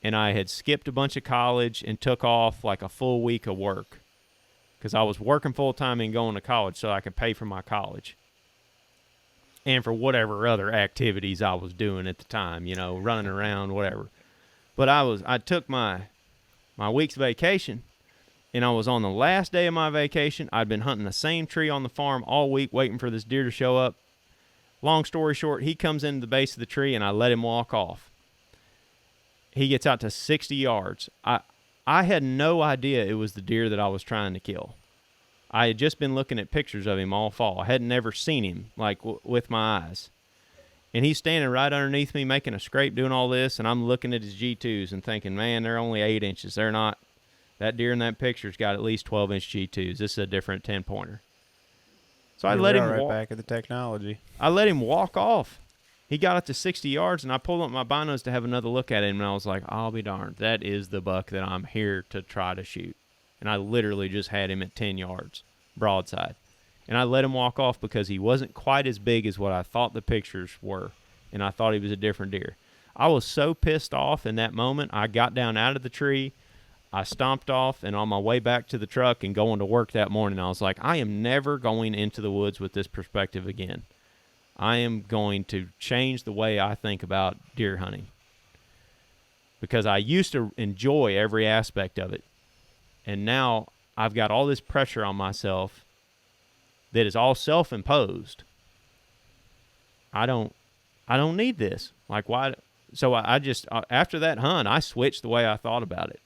S3: and I had skipped a bunch of college and took off like a full week of work because I was working full time and going to college so I could pay for my college and for whatever other activities I was doing at the time, running around, whatever. But I took my week's vacation, and I was on the last day of my vacation. I'd been hunting the same tree on the farm all week waiting for this deer to show up. Long story short, he comes into the base of the tree, and I let him walk off. He gets out to 60 yards. I had no idea it was the deer that I was trying to kill. I had just been looking at pictures of him all fall. I had never seen him, like, with my eyes. And he's standing right underneath me making a scrape doing all this, and I'm looking at his G2s and thinking, man, they're only 8 inches. They're not. That deer in that picture's got at least 12-inch G2s. This is a different 10-pointer. So I let him
S1: right
S3: walk.
S1: Back at the technology.
S3: I let him walk off. He got up to 60 yards, and I pulled up my binos to have another look at him, and I was like, I'll be darned. That is the buck that I'm here to try to shoot. And I literally just had him at 10 yards, broadside. And I let him walk off because he wasn't quite as big as what I thought the pictures were, and I thought he was a different deer. I was so pissed off in that moment, I got down out of the tree, I stomped off, and on my way back to the truck and going to work that morning, I was like, I am never going into the woods with this perspective again. I am going to change the way I think about deer hunting, because I used to enjoy every aspect of it, and now I've got all this pressure on myself that is all self-imposed. I don't need this. Like, why? So I just, after that hunt, I switched the way I thought about it.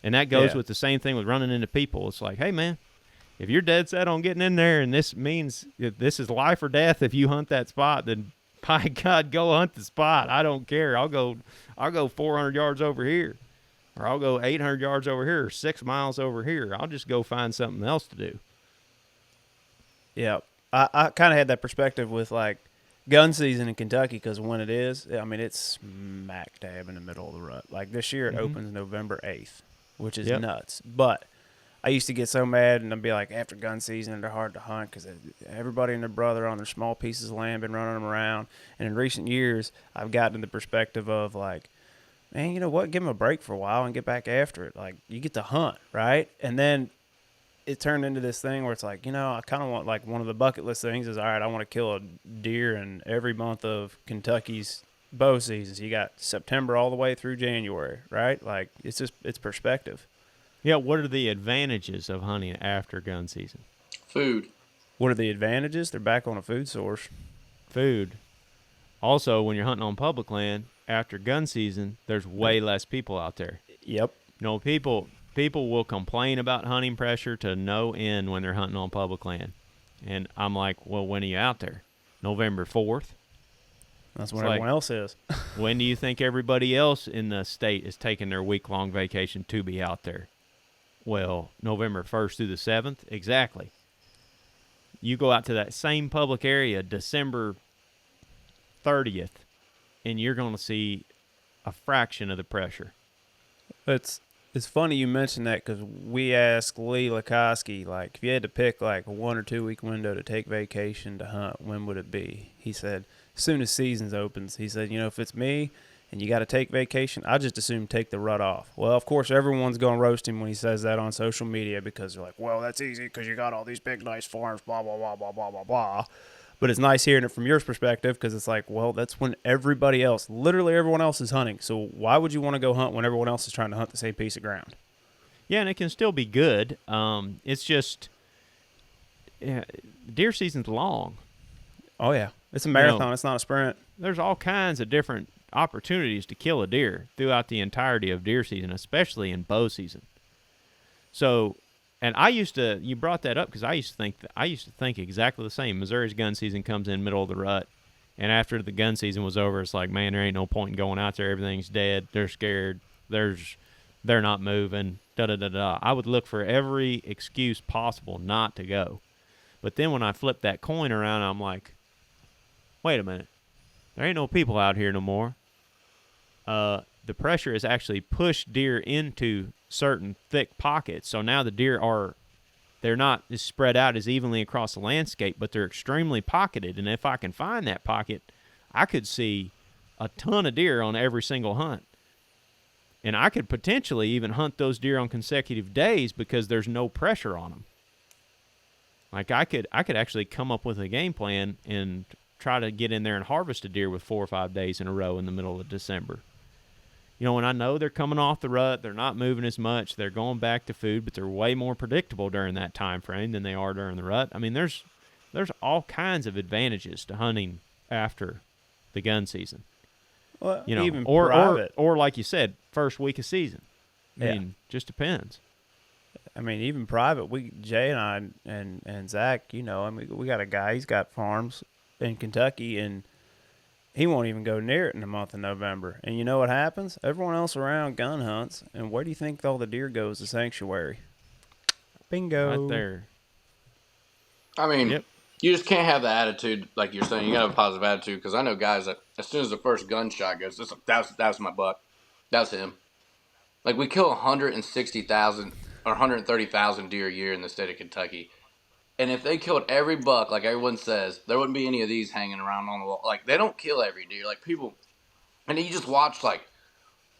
S3: And that goes with the same thing with running into people. It's like, hey, man, if you're dead set on getting in there and this means this is life or death if you hunt that spot, then by God, go hunt the spot. I don't care. I'll go 400 yards over here, or I'll go 800 yards over here, or 6 miles over here. I'll just go find something else to do.
S1: Yeah. I kind of had that perspective with, like, gun season in Kentucky, because when it is, I mean, it's smack dab in the middle of the rut. Like, this year it opens November 8th, which is nuts. But I used to get so mad, and I'd be like, after gun season, they're hard to hunt because everybody and their brother on their small pieces of land been running them around. And in recent years, I've gotten the perspective of, like, man, you know what? Give them a break for a while and get back after it. Like, you get to hunt, right? And then it turned into this thing where it's like, I kind of want, like, one of the bucket list things is, all right, I want to kill a deer in every month of Kentucky's bow seasons. You got September all the way through January, right? Like it's perspective.
S3: Yeah, what are the advantages of hunting after gun season?
S2: Food.
S1: What are the advantages? They're back on a food source.
S3: Food. Also, when you're hunting on public land after gun season, there's way less people out there.
S1: Yep.
S3: People will complain about hunting pressure to no end when they're hunting on public land. And I'm like, well, when are you out there? November 4th?
S1: That's when everyone else is.
S3: When do you think everybody else in the state is taking their week-long vacation to be out there? Well, November 1st through the 7th? Exactly. You go out to that same public area December 30th, and you're going to see a fraction of the pressure.
S1: It's funny you mentioned that because we asked Lee Lakoski, like, if you had to pick like a 1 or 2 week window to take vacation to hunt, when would it be? He said, as soon as seasons opens. He said, if it's me and you got to take vacation, I just assume take the rut off. Well, of course, everyone's going to roast him when he says that on social media because they're like, well, that's easy because you got all these big, nice farms, blah, blah, blah, blah, blah, blah, blah. But it's nice hearing it from your perspective because it's like, well, that's when everybody else, literally everyone else is hunting. So why would you want to go hunt when everyone else is trying to hunt the same piece of ground?
S3: Yeah, and it can still be good. It's just deer season's long.
S1: Oh, yeah. It's a marathon. It's not a sprint.
S3: There's all kinds of different opportunities to kill a deer throughout the entirety of deer season, especially in bow season. So, and you brought that up because I used to think exactly the same. Missouri's gun season comes in middle of the rut, and after the gun season was over, it's like, man, there ain't no point in going out there. Everything's dead. They're scared. They're not moving. Da-da-da-da. I would look for every excuse possible not to go. But then when I flip that coin around, I'm like, wait a minute. There ain't no people out here no more. The pressure has actually pushed deer into certain thick pockets. So now the deer they're not as spread out as evenly across the landscape, but they're extremely pocketed. And if I can find that pocket, I could see a ton of deer on every single hunt. And I could potentially even hunt those deer on consecutive days because there's no pressure on them. Like I could actually come up with a game plan and try to get in there and harvest a deer with 4 or 5 days in a row in the middle of December. When I know they're coming off the rut, they're not moving as much, they're going back to food, but they're way more predictable during that time frame than they are during the rut. I mean, there's all kinds of advantages to hunting after the gun season.
S1: Well, even private.
S3: Or like you said, first week of season. I mean, just depends.
S1: I mean, even private, Jay and I and Zach, we got a guy, he's got farms in Kentucky, and he won't even go near it in the month of November. And you know what happens? Everyone else around gun hunts, and where do you think all the deer goes? The sanctuary. Bingo.
S3: Right there.
S2: I mean,
S3: yep.
S2: You just can't have the attitude like you're saying. You got to have a positive attitude because I know guys that as soon as the first gunshot goes, that was my buck. That was him. Like, we kill 160,000 or 130,000 deer a year in the state of Kentucky. And if they killed every buck, like everyone says, there wouldn't be any of these hanging around on the wall. Like, they don't kill every deer. Like, people, and you just watch, like,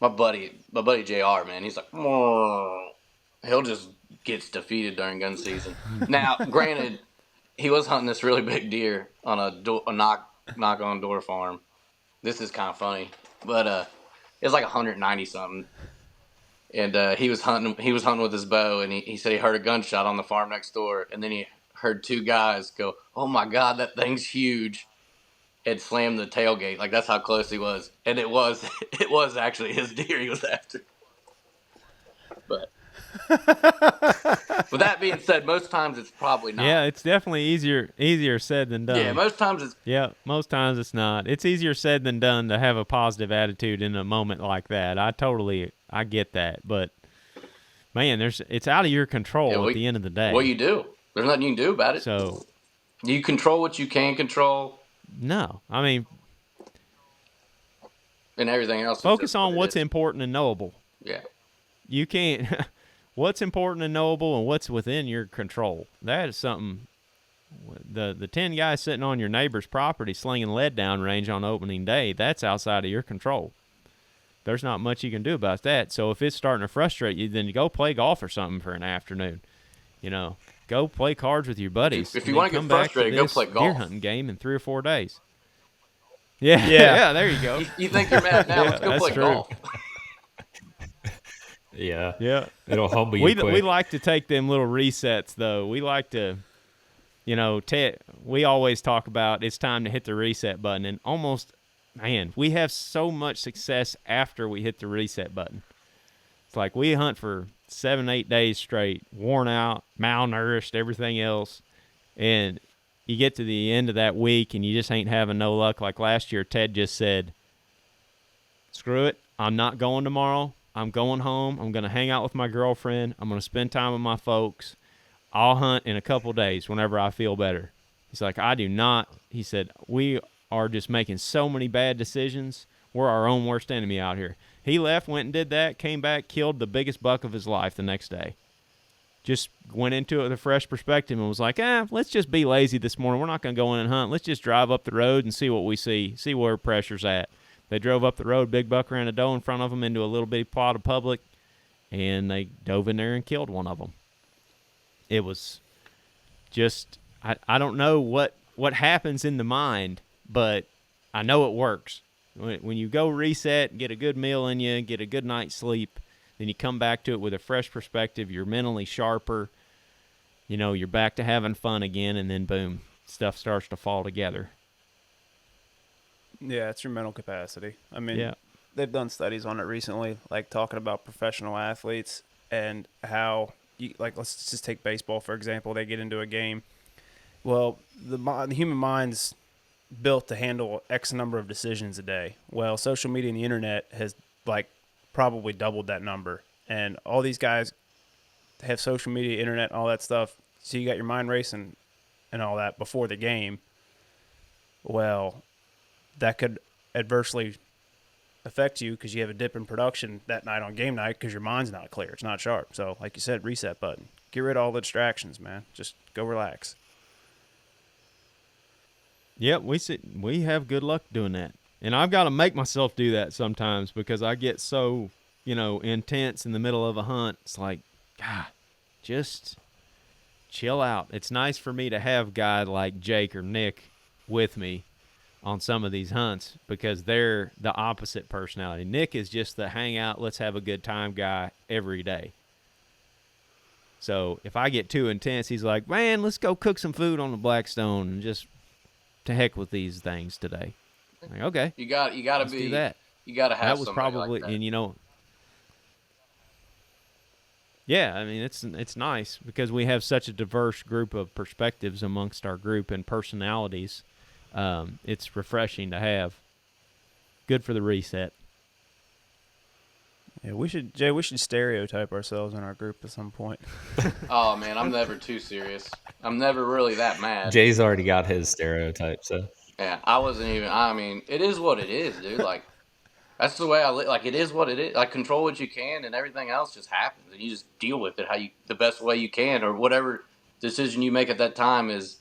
S2: my buddy JR, man, he's like, he'll just gets defeated during gun season. Now, granted, he was hunting this really big deer on a knock-on-door farm. This is kind of funny, but it was like 190 something, and he was hunting with his bow, and he said he heard a gunshot on the farm next door, and then he heard 2 guys go, "Oh my God, that thing's huge," and slam the tailgate. Like, that's how close he was, and it was actually his deer he was after. But with that being said, most times it's probably not.
S3: Yeah, it's definitely easier said than done.
S2: Yeah, most times it's.
S3: Yeah, most times it's not. It's easier said than done to have a positive attitude in a moment like that. I get that, but man, it's out of your control at the end of the day.
S2: What you do? There's nothing you can do about it.
S3: So
S2: you control what you can control.
S3: No, I mean,
S2: and everything else.
S3: Focus on what's important and knowable.
S2: Yeah.
S3: You can't. What's important and knowable and what's within your control. That is something. The 10 guys sitting on your neighbor's property slinging lead down range on opening day, that's outside of your control. There's not much you can do about that. So if it's starting to frustrate you, then you go play golf or something for an afternoon. Go play cards with your buddies.
S2: If you want to get frustrated, go play golf.
S3: Deer hunting game in 3 or 4 days. Yeah, yeah. There you go.
S2: You think you're mad now? Let's go
S3: that's
S2: play
S3: true.
S2: golf.
S4: Yeah.
S3: Yeah.
S4: It'll humble you
S3: We
S4: quick.
S3: like to take them little resets though. We like to, we always talk about it's time to hit the reset button, and almost, man, we have so much success after we hit the reset button. It's like we hunt for 7-8 days straight, worn out, malnourished, everything else, and you get to the end of that week and you just ain't having no luck. Like last year, Ted just said, screw it, I'm not going tomorrow. I'm going home. I'm going to hang out with my girlfriend. I'm going to spend time with my folks. I'll hunt in a couple days whenever I feel better. He's like, I do not. He said, we are just making so many bad decisions. We're our own worst enemy out here. He left, went and did that, came back, killed the biggest buck of his life the next day. Just went into it with a fresh perspective and was like, let's just be lazy this morning. We're not going to go in and hunt. Let's just drive up the road and see what we see where pressure's at. They drove up the road, big buck ran a doe in front of them into a little bitty plot of public, and they dove in there and killed one of them. It was just, I don't know what happens in the mind, but I know it works. When you go reset, get a good meal in you, get a good night's sleep, then you come back to it with a fresh perspective, you're mentally sharper, you're back to having fun again, and then boom, stuff starts to fall together.
S1: Yeah, it's your mental capacity. I mean,
S3: yeah.
S1: They've done studies on it recently, like talking about professional athletes and how, let's just take baseball, for example. They get into a game. Well, the human mind's built to handle X number of decisions a day. Well, social media and the internet has, probably doubled that number. And all these guys have social media, internet, all that stuff. So you got your mind racing and all that before the game. Well, that could adversely affect you because you have a dip in production that night on game night because your mind's not clear. It's not sharp. So, like you said, reset button. Get rid of all the distractions, man. Just go relax.
S3: Yep, we have good luck doing that. And I've got to make myself do that sometimes because I get so, intense in the middle of a hunt. It's like, God, just chill out. It's nice for me to have a guy like Jake or Nick with me on some of these hunts because they're the opposite personality. Nick is just the hang out, let's have a good time guy every day. So if I get too intense, he's like, man, let's go cook some food on the Blackstone and just to heck with these things today. I'm like, okay.
S2: You got to be
S3: do that.
S2: You got to have
S3: that was
S2: somebody
S3: probably
S2: like that.
S3: And yeah, I mean it's nice because we have such a diverse group of perspectives amongst our group and personalities. It's refreshing to have. Good for the reset.
S1: Yeah, we should stereotype ourselves in our group at some point.
S2: Oh man, I'm never too serious. I'm never really that mad.
S4: Jay's already got his stereotype, so
S2: Yeah, I wasn't even. I mean, it is what it is, dude. Like, that's the way I live. Like, it is what it is. Like, control what you can, and everything else just happens, and you just deal with it the best way you can, or whatever decision you make at that time is.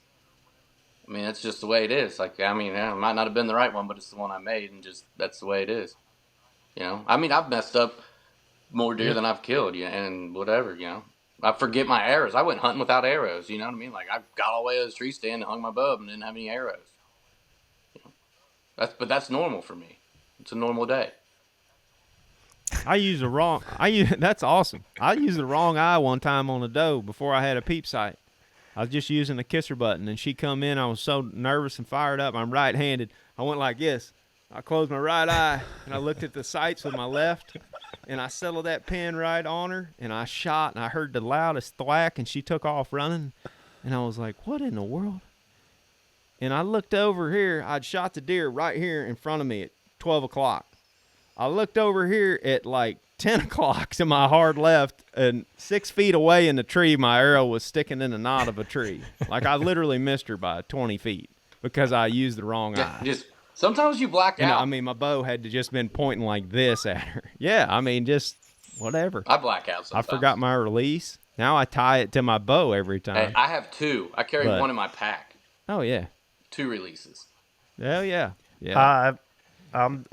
S2: I mean, that's just the way it is. Like, I mean, it might not have been the right one, but it's the one I made, and just that's the way it is. I mean, I've messed up more deer than I've killed, and whatever, I forget my arrows. I went hunting without arrows, you know what I mean? Like, I got all the way to the tree stand and hung my bow up and didn't have any arrows. That's normal for me. It's a normal day.
S3: That's awesome. I used the wrong eye one time on a doe before I had a peep sight. I was just using the kisser button, and she come in. I was so nervous and fired up. I'm right-handed. I went like this. I closed my right eye, and I looked at the sights with my left, and I settled that pin right on her, and I shot, and I heard the loudest thwack, and she took off running, and I was like, what in the world? And I looked over here. I'd shot the deer right here in front of me at 12 o'clock. I looked over here at like 10 o'clock to my hard left, and 6 feet away in the tree, my arrow was sticking in the knot of a tree. Like, I literally missed her by 20 feet because I used the wrong eye.
S2: Sometimes you black out.
S3: I mean, my bow had to just been pointing like this at her. Yeah, I mean, just whatever.
S2: I black out sometimes.
S3: I forgot my release. Now I tie it to my bow every time.
S2: Hey, I have 2. I carry one in my pack.
S3: Oh, yeah.
S2: 2 releases.
S3: Hell yeah. Yeah.
S1: I'm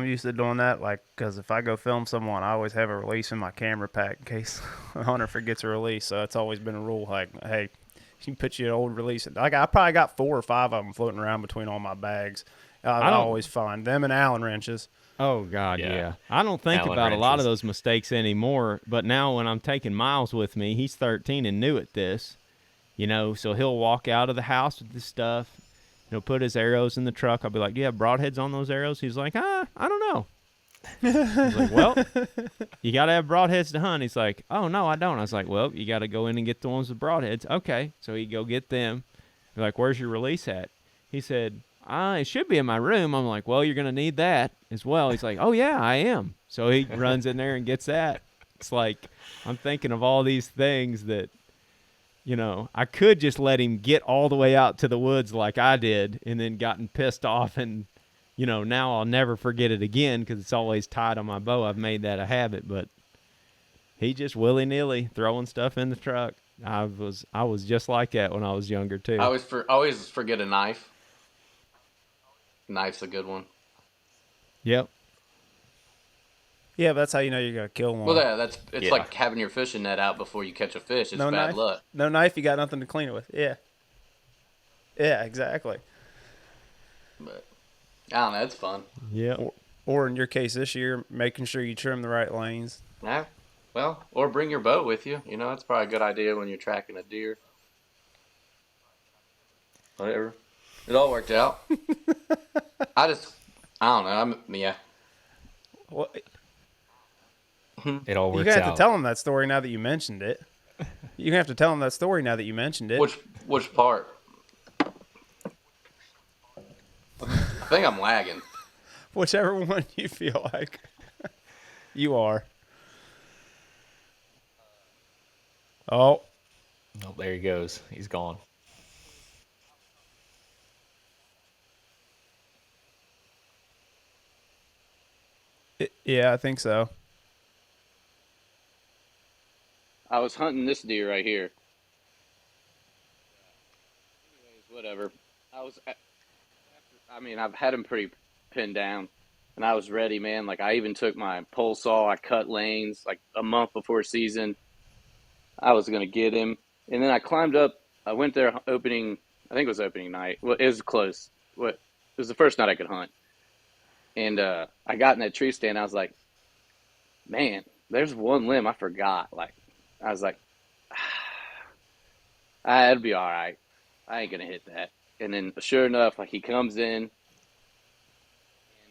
S1: used to doing that, because if I go film someone, I always have a release in my camera pack in case a hunter forgets a release. So it's always been a rule, hey, you can put you an old release. I probably got 4 or 5 of them floating around between all my bags, I always find them and Allen wrenches.
S3: Oh, God,
S4: Yeah.
S3: yeah. I don't think
S4: Allen
S3: about a lot of
S4: wrenches.
S3: those mistakes anymore, but now when I'm taking Miles with me, he's 13 and new at this, so he'll walk out of the house with this stuff, put his arrows in the truck. I'll be like, do you have broadheads on those arrows? He's like, I don't know. I was like, well, you got to have broadheads to hunt. He's like, oh, no, I don't. I was like, well, you got to go in and get the ones with broadheads. Okay. So he'd go get them. Be like, where's your release at? He said, it should be in my room. I'm like, well, you're going to need that as well. He's like, oh, yeah, I am. So he runs in there and gets that. It's like, I'm thinking of all these things that, I could just let him get all the way out to the woods like I did and then gotten pissed off and, now I'll never forget it again because it's always tied on my bow. I've made that a habit, but he just willy-nilly throwing stuff in the truck. I was just like that when I was younger too.
S2: I always forget a knife. Knife's a good one.
S3: Yep.
S1: Yeah, but that's how you know you're gonna kill one.
S2: Well, yeah, it's like having your fishing net out before you catch a fish. It's
S1: no
S2: bad
S1: knife,
S2: luck.
S1: No knife, you got nothing to clean it with. Yeah. Yeah, exactly.
S2: But I don't know, it's fun.
S3: Yeah.
S1: Or in your case this year, making sure you trim the right lanes.
S2: Yeah. Well, or bring your boat with you. That's probably a good idea when you're tracking a deer. Whatever. It all worked out. I don't know. Yeah.
S1: Well,
S4: It all works
S1: you're gonna have
S4: out.
S1: to tell them that story now that you mentioned it. You're gonna have to tell them that story now that you mentioned it.
S2: Which part? I think I'm lagging.
S1: Whichever one you feel like. You are. Oh.
S4: Oh, there he goes. He's gone.
S1: Yeah, I think so.
S2: I was hunting this deer right here. Anyways, whatever. I've had him pretty pinned down, and I was ready, man. Like, I even took my pole saw. I cut lanes like a month before season. I was gonna get him, and then I climbed up. I went there I think it was opening night. Well, it was close. It was the first night I could hunt, and I got in that tree stand. I was like, man, there's one limb I forgot. Like, I was like, it'll be all right. I ain't gonna hit that. And then, sure enough, like, he comes in, and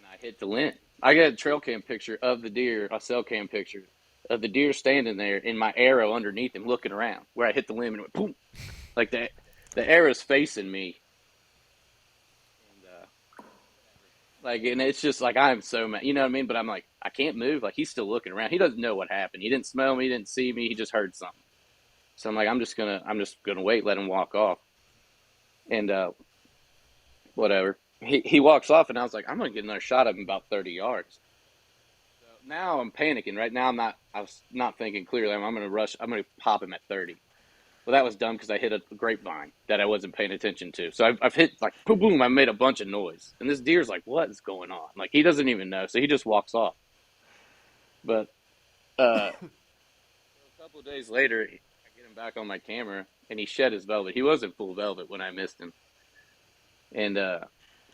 S2: I hit the limb. I got a trail cam picture of the deer, a cell cam picture of the deer standing there, and my arrow underneath him, looking around where I hit the limb, and it went boom, like that. The arrow's facing me, and it's just like, I'm so mad, you know what I mean? But I'm like, I can't move. Like, he's still looking around. He doesn't know what happened. He didn't smell me. He didn't see me. He just heard something. So I'm like, I'm just gonna wait, let him walk off. And whatever. He walks off, and I was like, I'm gonna get another shot of him about 30 yards. So now I'm panicking. Right now I was not thinking clearly. I'm gonna rush. I'm gonna pop him at 30. Well, that was dumb because I hit a grapevine that I wasn't paying attention to. So I've hit, like, boom, boom. I made a bunch of noise, and this deer's like, what is going on? Like, he doesn't even know. So he just walks off. But a couple of days later, I get him back on my camera, and he shed his velvet. He wasn't full velvet when I missed him. And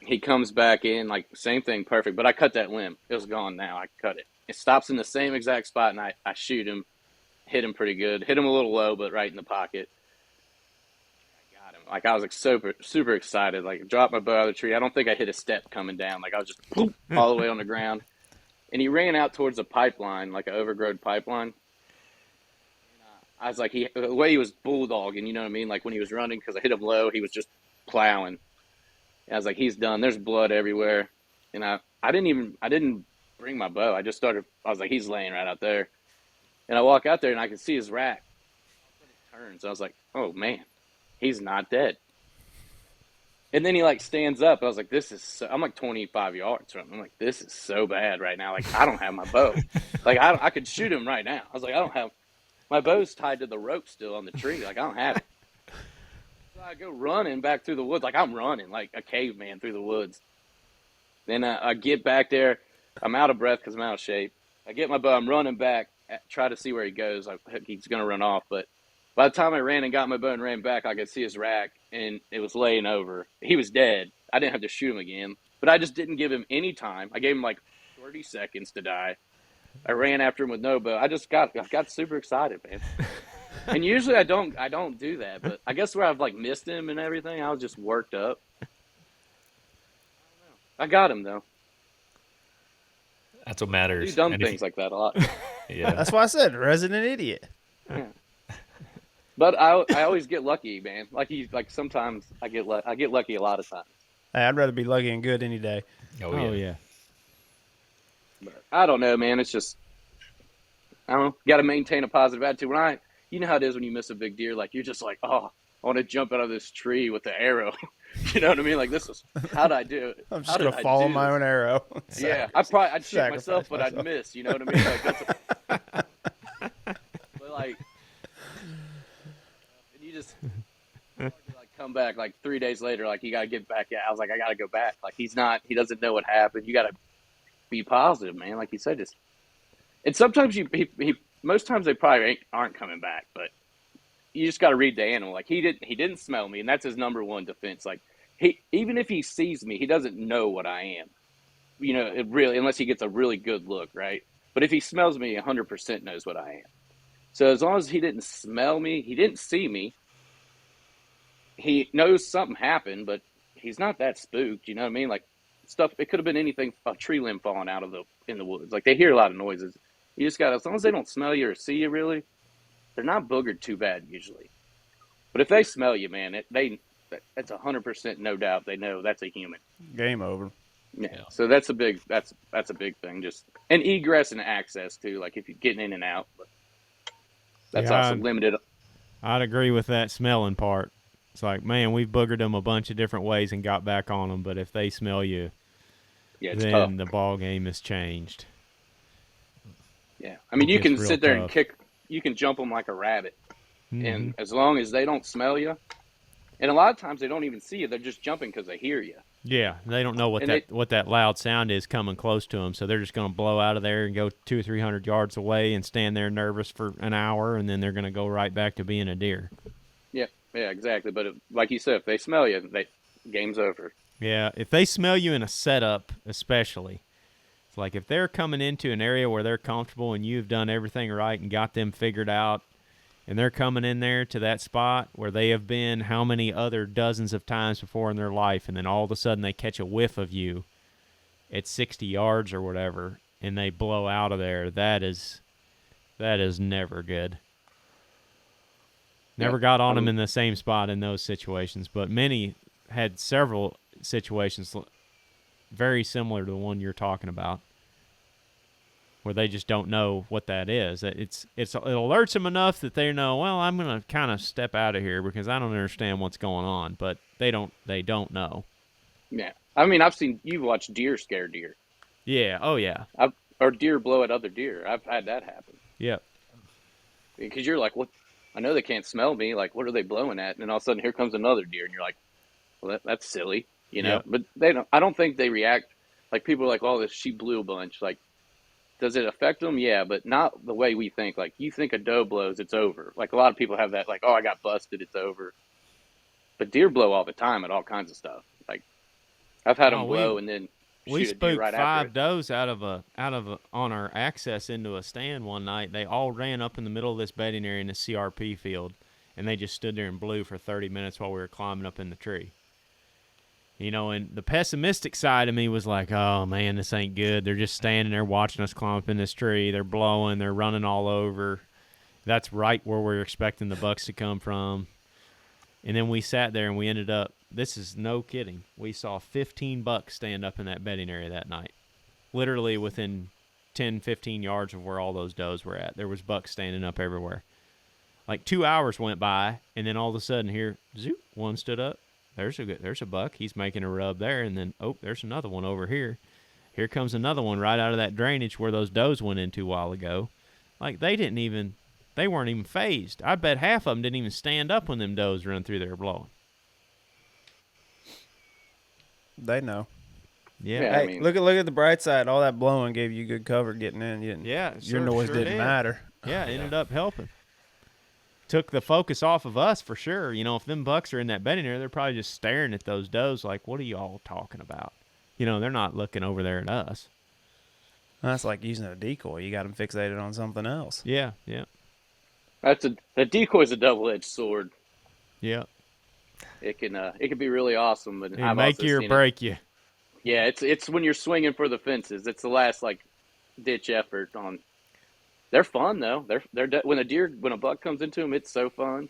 S2: he comes back in, like, same thing, perfect. But I cut that limb. It was gone now. I cut it. It stops in the same exact spot, and I shoot him, hit him pretty good. Hit him a little low, but right in the pocket. I got him. Like, I was like super, super excited. Like, dropped my bow out of the tree. I don't think I hit a step coming down. Like, I was just poof, all the way on the ground. And he ran out towards a pipeline, like an overgrown pipeline. I was like, the way he was bulldogging, you know what I mean? Like, when he was running, because I hit him low, he was just plowing. And I was like, he's done. There's blood everywhere. And I didn't bring my bow. I was like, he's laying right out there. And I walk out there, and I can see his rack. Turns. I was like, oh, man, he's not dead. And then he, like, stands up. I was like, I'm like 25 yards from him. I'm like, this is so bad right now. Like, I don't have my bow. Like, I could shoot him right now. I was like, my bow's tied to the rope still on the tree. Like, I don't have it. So I go running back through the woods. Like, I'm running like a caveman through the woods. Then I get back there. I'm out of breath because I'm out of shape. I get my bow. I'm running back, try to see where he goes. Like, he's going to run off. But by the time I ran and got my bow and ran back, I could see his rack, and it was laying over. He was dead. I didn't have to shoot him again. But I just didn't give him any time. I gave him like 30 seconds to die. I ran after him with no bow. I got super excited, man. And usually I don't do that, but I guess where I've like missed him and everything, I was just worked up. I got him though.
S4: That's what
S2: I
S4: matters.
S2: do dumb
S4: And if
S2: things like that a lot.
S4: yeah.
S1: That's why I said resident idiot.
S2: Yeah. But I always get lucky, man. Like sometimes I get lucky a lot of times.
S1: Hey, I'd rather be lucky and good any day.
S3: Oh yeah.
S2: But I don't know, man. It's just I don't know. You got to maintain a positive attitude. You know how it is when you miss a big deer. Like you're just like, oh, I want to jump out of this tree with the arrow. You know what I mean? Like how did I do it?
S1: I'm just gonna follow my own arrow.
S2: Yeah, I'd shoot myself, but I'd miss. You know what I mean? Like but like, and you just like come back like 3 days later. Like you got to get back. Yeah, I was like, I got to go back. Like he doesn't know what happened. You got to be positive, man. Like you said, just and sometimes most times they probably aren't coming back, but you just got to read the animal. Like he didn't smell me, and that's his number one defense. Like even if he sees me, he doesn't know what I am. You know, it really, unless he gets a really good look, right? But if he smells me, 100% knows what I am. So as long as he didn't smell me, he didn't see me. He knows something happened, but he's not that spooked. You know what I mean? Like stuff. It could have been anything. A tree limb falling out in the woods. Like they hear a lot of noises. You just got, as long as they don't smell you or see you, really, they're not boogered too bad usually. But if they smell you, man, that's 100% no doubt. They know that's a human.
S1: Game over.
S2: Yeah. So that's a big thing. Just and egress and access too. Like if you're getting in and out, but that's also limited.
S3: I'd agree with that smelling part. It's like, man, we've boogered them a bunch of different ways and got back on them, but if they smell you, then tough. The ball game has changed.
S2: Yeah, I mean, you can sit there and kick. You can jump them like a rabbit, and as long as they don't smell you, and a lot of times they don't even see you. They're just jumping because they hear you.
S3: Yeah, they don't know what that loud sound is coming close to them, so they're just going to blow out of there and go 200 or 300 yards away and stand there nervous for an hour, and then they're going to go right back to being a deer.
S2: Yeah, exactly. But like you said, if they smell you, game's over.
S3: Yeah, if they smell you in a setup, especially. It's like if they're coming into an area where they're comfortable and you've done everything right and got them figured out, and they're coming in there to that spot where they have been how many other dozens of times before in their life, and then all of a sudden they catch a whiff of you at 60 yards or whatever, and they blow out of there, that is never good. Never got on them in the same spot in those situations, but many had several situations very similar to the one you're talking about, where they just don't know what that is. It alerts them enough that they know, well, I'm going to kind of step out of here because I don't understand what's going on, but they don't know.
S2: Yeah. I mean, you've watched deer scare deer.
S3: Yeah. Oh yeah.
S2: Or deer blow at other deer. I've had that happen.
S3: Yep.
S2: Because you're like, what? I know they can't smell me. Like, what are they blowing at? And then all of a sudden, here comes another deer, and you're like, well, that's silly, you know. Yep. But they don't. I don't think they react like people are like, oh, this she blew a bunch. Like, does it affect them? Yeah, but not the way we think. Like, you think a doe blows, it's over. Like, a lot of people have that. Like, oh, I got busted, it's over. But deer blow all the time at all kinds of stuff. Like, I've had them blow and then.
S3: We spooked right 5 does out of on our access into a stand one night. They all ran up in the middle of this bedding area in the CRP field, and they just stood there and blew for 30 minutes while we were climbing up in the tree. You know, and the pessimistic side of me was like, oh, man, this ain't good. They're just standing there watching us climb up in this tree. They're blowing. They're running all over. That's right where we're expecting the bucks to come from. And then we sat there, and we ended up, this is no kidding, we saw 15 bucks stand up in that bedding area that night. Literally within 10, 15 yards of where all those does were at. There was bucks standing up everywhere. Like 2 hours went by, and then all of a sudden here, zoop, one stood up. There's a buck. He's making a rub there, and then, oh, there's another one over here. Here comes another one right out of that drainage where those does went into a while ago. Like, they weren't even phased. I bet half of them didn't even stand up when them does run through there blowing.
S1: They know.
S3: Yeah.
S1: Hey, I mean, look at the bright side. All that blowing gave you good cover getting in. Your noise didn't matter.
S3: Yeah, it ended up helping. Took the focus off of us for sure. You know, if them bucks are in that bedding area, they're probably just staring at those does like, what are you all talking about? They're not looking over there at us.
S1: That's like using a decoy. You got them fixated on something else.
S3: Yeah, yeah,
S2: The decoy's a double-edged sword.
S3: yeah.
S2: It can be really awesome, but
S3: It
S2: I've
S3: make
S2: also
S3: you or
S2: seen
S3: break you.
S2: Yeah, it's when you're swinging for the fences. It's the last like ditch effort on. They're fun though. When a buck comes into them, it's so fun.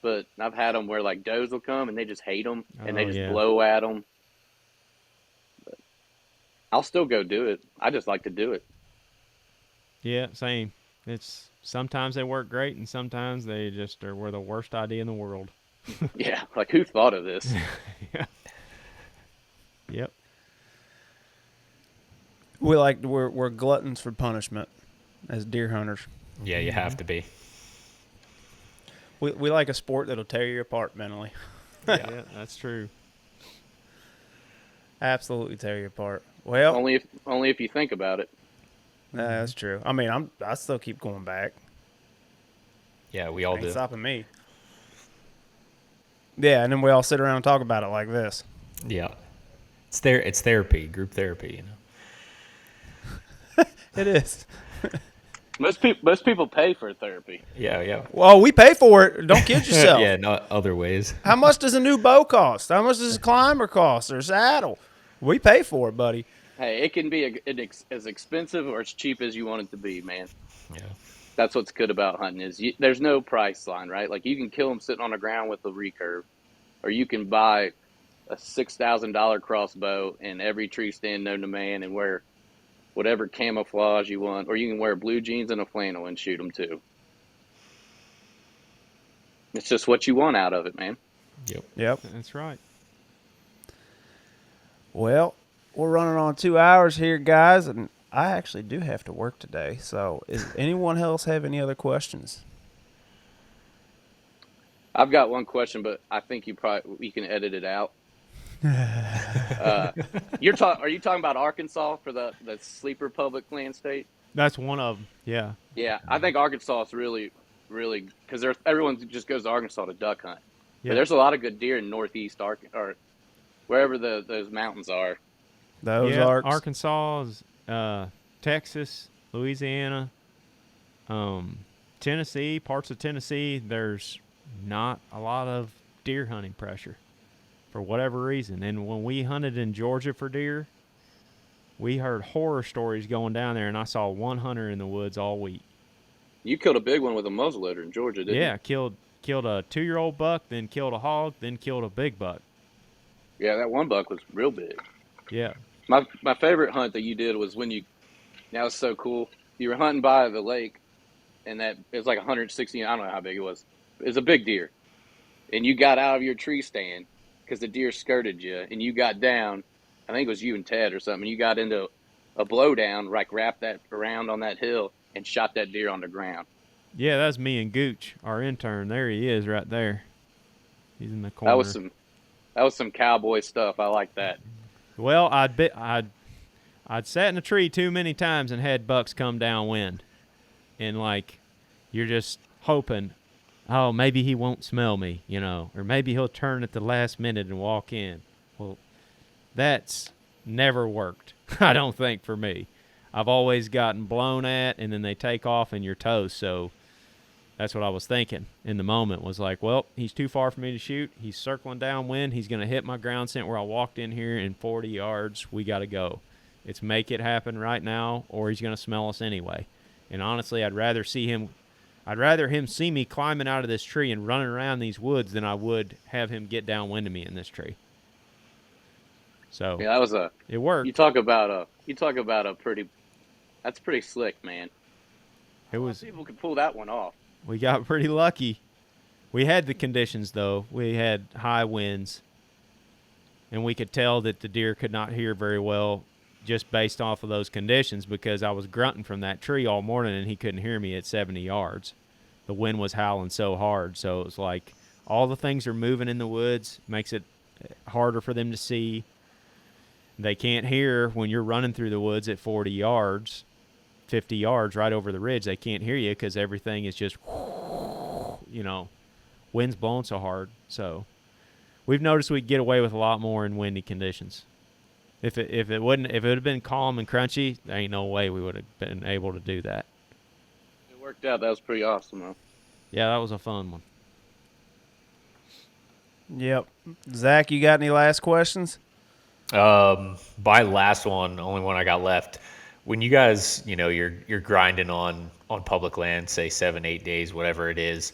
S2: But I've had them where like does will come and they just hate them and they
S3: Oh,
S2: just
S3: yeah.
S2: blow at them. But I'll still go do it. I just like to do it.
S3: Yeah, same. It's sometimes they work great, and sometimes they just were the worst idea in the world.
S2: Yeah, like who thought of this?
S3: Yeah. Yep.
S1: We're gluttons for punishment as deer hunters.
S4: Yeah, you have to be.
S1: We like a sport that'll tear you apart mentally.
S3: Yeah, that's true.
S1: Absolutely tear you apart. Well,
S2: only if you think about it.
S1: that's true. I mean, I still keep going back.
S4: Yeah, we all
S1: Ain't
S4: do.
S1: stopping me. Yeah, and then we all sit around and talk about it like this.
S4: Yeah. It's therapy, group therapy,
S1: It is.
S2: Most people pay for therapy.
S4: Yeah, yeah.
S1: Well, we pay for it. Don't kid yourself.
S4: Yeah, not other ways.
S1: How much does a new bow cost? How much does a climber cost or saddle? We pay for it, buddy.
S2: Hey, it can be as expensive or as cheap as you want it to be, man.
S4: Yeah.
S2: That's what's good about hunting is there's no price line, right? Like you can kill them sitting on the ground with a recurve, or you can buy a $6,000 crossbow in every tree stand known to man and wear whatever camouflage you want, or you can wear blue jeans and a flannel and shoot them too. It's just what you want out of it, man.
S1: Yep.
S3: That's right.
S1: Well, we're running on 2 hours here, guys, and I actually do have to work today. So, is anyone else have any other questions?
S2: I've got one question, but I think you can edit it out. Are you talking about Arkansas for the sleeper public land state?
S3: That's one of them. Yeah.
S2: Yeah, I think Arkansas is really, really because everyone just goes to Arkansas to duck hunt.
S3: Yeah.
S2: But there's a lot of good deer in northeast Arkansas or wherever those mountains are.
S1: Those
S3: Yeah,
S1: arcs.
S3: Arkansas, Texas, Louisiana, Tennessee, parts of Tennessee, there's not a lot of deer hunting pressure for whatever reason. And when we hunted in Georgia for deer, we heard horror stories going down there, and I saw one hunter in the woods all week.
S2: You killed a big one with a muzzleloader in Georgia, didn't you?
S3: Yeah, killed a 2-year-old buck, then killed a hog, then killed a big buck.
S2: Yeah, that one buck was real big.
S3: Yeah.
S2: My favorite hunt that you did was when that was so cool. You were hunting by the lake, and it was like 160, I don't know how big it was. It was a big deer. And you got out of your tree stand because the deer skirted you, and you got down. I think it was you and Ted or something. You got into a blowdown, like wrapped that around on that hill, and shot that deer on the ground.
S3: Yeah, that's me and Gooch, our intern. There he is right there. He's in the corner.
S2: That was some cowboy stuff. I like that.
S3: Well, I'd sat in a tree too many times and had bucks come downwind, and like you're just hoping, oh, maybe he won't smell me, or maybe he'll turn at the last minute and walk in. Well, that's never worked. I don't think for me. I've always gotten blown at, and then they take off and you're toast. So that's what I was thinking in the moment was like, well, he's too far for me to shoot. He's circling downwind. He's going to hit my ground scent where I walked in here in 40 yards. We got to go. It's make it happen right now, or he's going to smell us anyway. And honestly, I'd rather him see me climbing out of this tree and running around these woods than I would have him get downwind of me in this tree. So
S2: yeah,
S3: it worked.
S2: You talk about that's pretty slick, man.
S3: It was.
S2: People could pull that one off.
S3: We got pretty lucky. We had the conditions, though. We had high winds, and we could tell that the deer could not hear very well just based off of those conditions because I was grunting from that tree all morning, and he couldn't hear me at 70 yards. The wind was howling so hard, so it was like all the things are moving in the woods, makes it harder for them to see. They can't hear when you're running through the woods at 40 yards. 50 yards right over the ridge, they can't hear you because everything is just, wind's blowing so hard. So we've noticed we get away with a lot more in windy conditions. If it would have been calm and crunchy, there ain't no way we would have been able to do that.
S2: It worked out. That was pretty awesome, though.
S3: Yeah, that was a fun one.
S1: Yep. Zach, you got any last questions?
S4: My last one, only one I got left. When you guys, you're grinding on public land, say 7-8 days, whatever it is,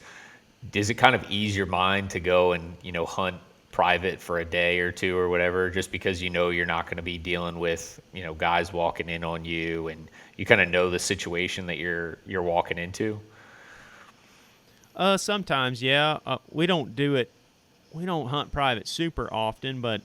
S4: does it kind of ease your mind to go and hunt private for a day or two or whatever, just because you're not going to be dealing with guys walking in on you, and you kind of know the situation that you're walking into?
S3: Sometimes, yeah. We don't do it. We don't hunt private super often, but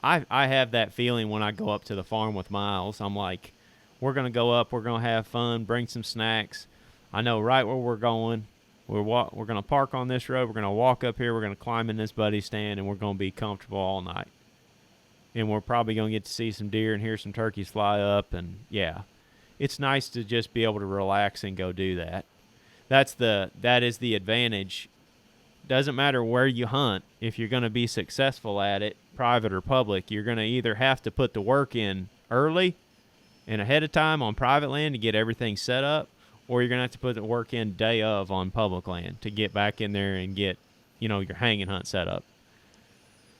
S3: I have that feeling when I go up to the farm with Miles. I'm like, we're going to go up, we're going to have fun, bring some snacks. I know right where we're going. We're going to park on this road, we're going to walk up here, we're going to climb in this buddy stand, and we're going to be comfortable all night. And we're probably going to get to see some deer and hear some turkeys fly up, and yeah. It's nice to just be able to relax and go do that. That is the advantage. Doesn't matter where you hunt, if you're going to be successful at it, private or public, you're going to either have to put the work in early and ahead of time on private land to get everything set up, or you're going to have to put the work in day of on public land to get back in there and get, your hanging hunt set up.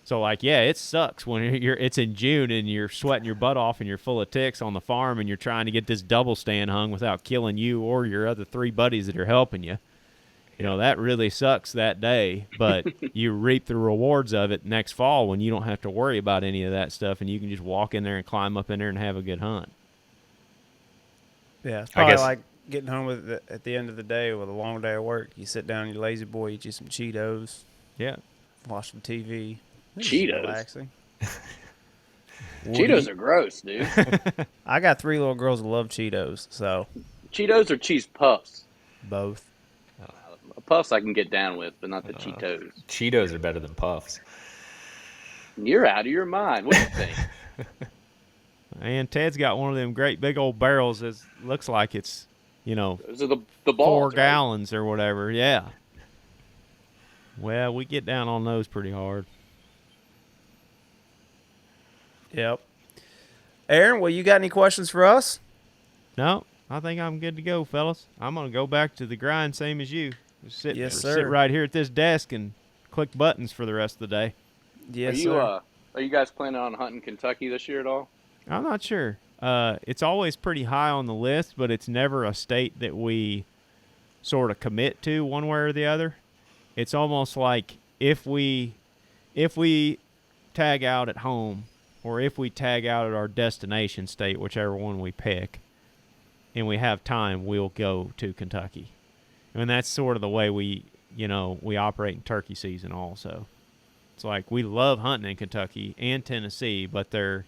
S3: So, like, yeah, it sucks when it's in June and you're sweating your butt off and you're full of ticks on the farm and you're trying to get this double stand hung without killing you or your other 3 buddies that are helping you. That really sucks that day, but you reap the rewards of it next fall when you don't have to worry about any of that stuff and you can just walk in there and climb up in there and have a good hunt.
S1: Yeah, it's probably like getting home at the end of the day with a long day of work. You sit down, you lazy boy, eat you some Cheetos.
S3: Yeah.
S1: Watch some TV.
S2: Cheetos.
S1: Relaxing.
S2: Cheetos are gross, dude.
S1: I got 3 little girls that love Cheetos, so.
S2: Cheetos or cheese puffs?
S1: Both.
S2: Puffs I can get down with, but not the Cheetos.
S4: Cheetos are better than puffs.
S2: You're out of your mind. What do you think?
S3: And Ted's got one of them great big old barrels that looks like it's,
S2: Those are the balls,
S3: 4
S2: right?
S3: gallons or whatever. Yeah. Well, we get down on those pretty hard.
S1: Yep. Aaron, well, you got any questions for us?
S3: No, I think I'm good to go, fellas. I'm going to go back to the grind, same as you. Just sit right here at this desk and click buttons for the rest of the day.
S1: Yes, sir.
S2: Are you guys planning on hunting Kentucky this year at all?
S3: I'm not sure. It's always pretty high on the list, but it's never a state that we sort of commit to one way or the other. It's almost like if we tag out at home or if we tag out at our destination state, whichever one we pick, and we have time, we'll go to Kentucky. And that's sort of the way we operate in turkey season also. It's like we love hunting in Kentucky and Tennessee, but they're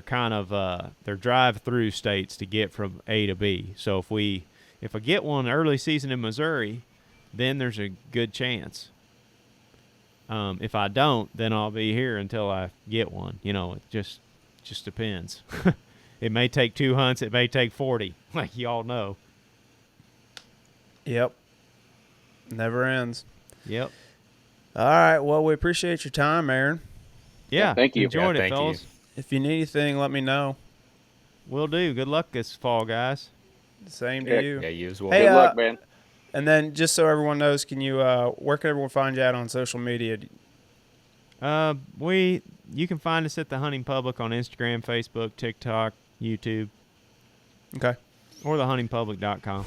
S3: kind of they're drive-through states to get from A to B. So if I get one early season in Missouri, then there's a good chance. If I don't, then I'll be here until I get one. It just depends. It may take 2 hunts. It may take 40, like y'all know.
S1: Yep. Never ends.
S3: Yep.
S1: All right. Well, we appreciate your time, Aaron.
S3: Yeah.
S2: Thank you.
S3: Enjoyed it,
S4: Thank you.
S3: fellas.
S1: If you need anything, let me know.
S3: Will do. Good luck this fall, guys.
S1: Same to you.
S4: Yeah, you as well.
S1: Hey,
S2: Good luck, man.
S1: And then, just so everyone knows, can you where can everyone find you out on social media?
S3: You can find us at The Hunting Public on Instagram, Facebook, TikTok, YouTube.
S1: Okay.
S3: Or thehuntingpublic.com.